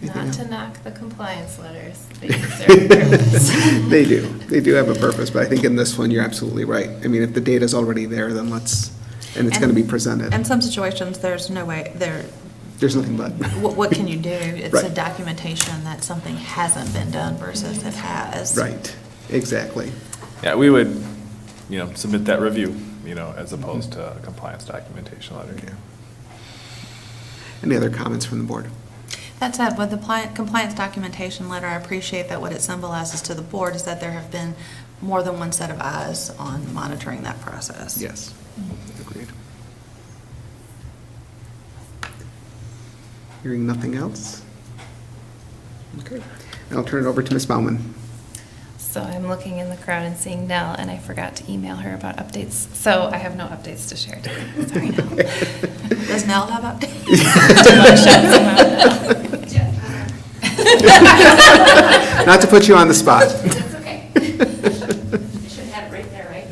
Anything Not else? to knock the compliance letters. They serve a purpose. They do. They do have a purpose, but I think in this one, you're absolutely right. I mean, if the data's already there, then let's, and it's going to be presented. In some situations, there's no way, There's nothing but. what can you do? It's a Right. documentation that something hasn't been done versus it has. Right, exactly. Yeah, we would, you know, submit that review, you know, as opposed to a compliance documentation letter. Okay. Any other comments from the board? That said, with the compliance documentation letter, I appreciate that what it symbolizes to the board is that there have been more than one set of eyes on monitoring that process. Yes, agreed. Hearing nothing else? Okay, and I'll turn it over to Ms. Bauman. So I'm looking in the crowd and seeing Nell, and I forgot to email her about updates. So I have no updates to share today. Sorry, Nell. Does Nell have updates? Do you want to shout some out, Nell? Not to put you on the spot. That's okay. I should have it right there, right?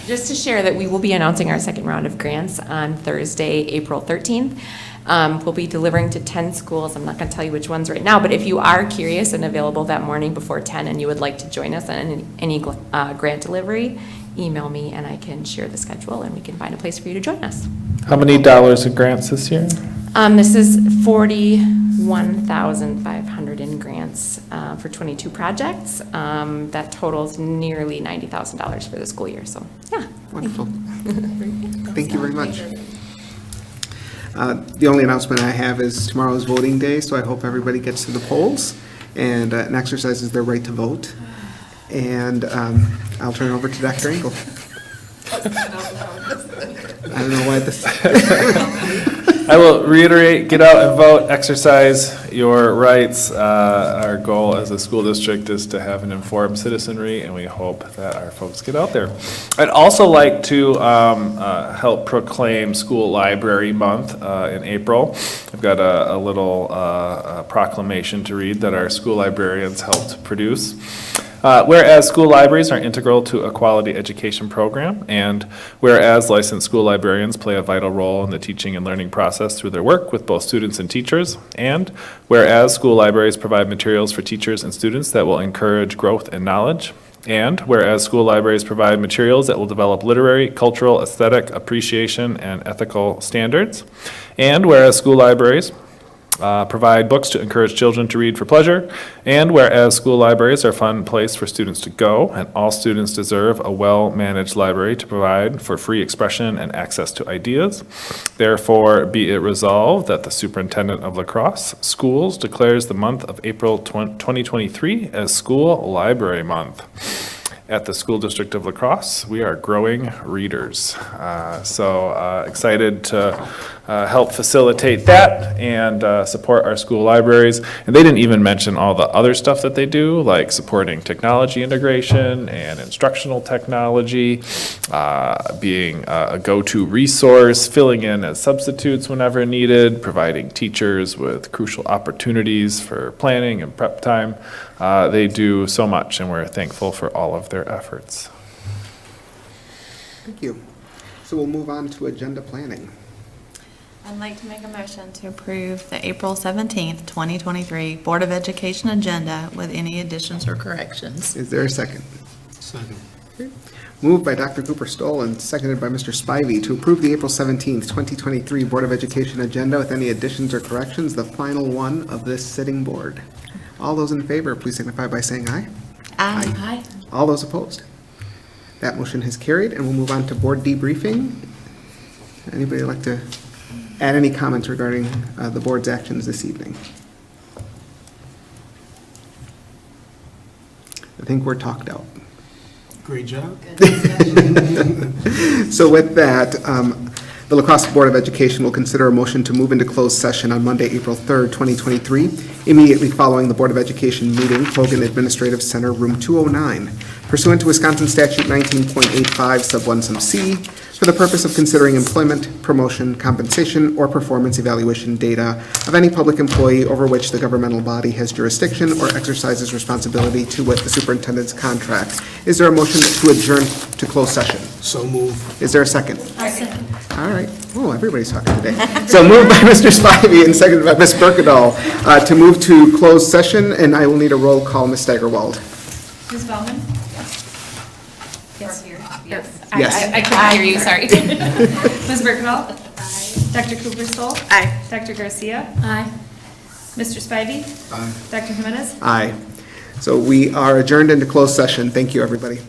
Just to share that we will be announcing our second round of grants on Thursday, April 13th. We'll be delivering to 10 schools. I'm not going to tell you which ones right now, but if you are curious and available that morning before 10 and you would like to join us on any grant delivery, email me and I can share the schedule and we can find a place for you to join us. How many dollars in grants this year? This is $41,500 in grants for 22 projects. That totals nearly $90,000 for the school year. So, yeah. Wonderful. Thank you very much. The only announcement I have is tomorrow is voting day, so I hope everybody gets to the polls and exercises their right to vote. And I'll turn it over to Dr. Engel. I don't know why this. I will reiterate, get out and vote, exercise your rights. Our goal as a school district is to have an informed citizenry, and we hope that our folks get out there. I'd also like to help proclaim School Library Month in April. I've got a little proclamation to read that our school librarians helped produce. Whereas school libraries are integral to a quality education program, and whereas licensed school librarians play a vital role in the teaching and learning process through their work with both students and teachers, and whereas school libraries provide materials for teachers and students that will encourage growth and knowledge, and whereas school libraries provide materials that will develop literary, cultural, aesthetic, appreciation, and ethical standards, and whereas school libraries provide books to encourage children to read for pleasure, and whereas school libraries are a fun place for students to go, and all students deserve a well-managed library to provide for free expression and access to ideas, therefore be it resolved that the superintendent of La Crosse Schools declares the month of April 2023 as School Library Month. At the School District of La Crosse, we are growing readers. So excited to help facilitate that and support our school libraries. And they didn't even mention all the other stuff that they do, like supporting technology integration and instructional technology, being a go-to resource, filling in as substitutes whenever needed, providing teachers with crucial opportunities for planning and prep time. They do so much, and we're thankful for all of their efforts. Thank you. So we'll move on to agenda planning. I'd like to make a motion to approve the April 17th, 2023 Board of Education agenda with any additions or corrections. Is there a second? Second. Moved by Dr. Cooper Stoll and seconded by Mr. Spivey to approve the April 17th, 2023 Board of Education agenda with any additions or corrections, the final one of this sitting board. All those in favor, please signify by saying aye. Aye. All those opposed? That motion has carried, and we'll move on to board debriefing. Anybody like to add any comments regarding the board's actions this evening? I think we're talked out. Great job. So with that, the La Crosse Board of Education will consider a motion to move into closed session on Monday, April 3rd, 2023, immediately following the Board of Education meeting, Hogan Administrative Center, Room 209, pursuant to Wisconsin Statute 19.85, Sub 1, Sub C, for the purpose of considering employment, promotion, compensation, or performance evaluation data of any public employee over which the governmental body has jurisdiction or exercises responsibility to wit the superintendent's contract. Is there a motion to adjourn to closed session? So move. Is there a second? All right. Oh, everybody's talking today. So moved by Mr. Spivey and seconded by Ms. Berkedahl to move to closed session, and I will need a roll call. Ms. Steigerwald. Ms. Baumann? Yes. I couldn't hear you, sorry. Ms. Berkedahl? Aye. Dr. Cooper Stoll? Aye. Dr. Garcia? Aye. Mr. Spivey? Aye. Dr. Jimenez? Aye. So we are adjourned into closed session. Thank you, everybody.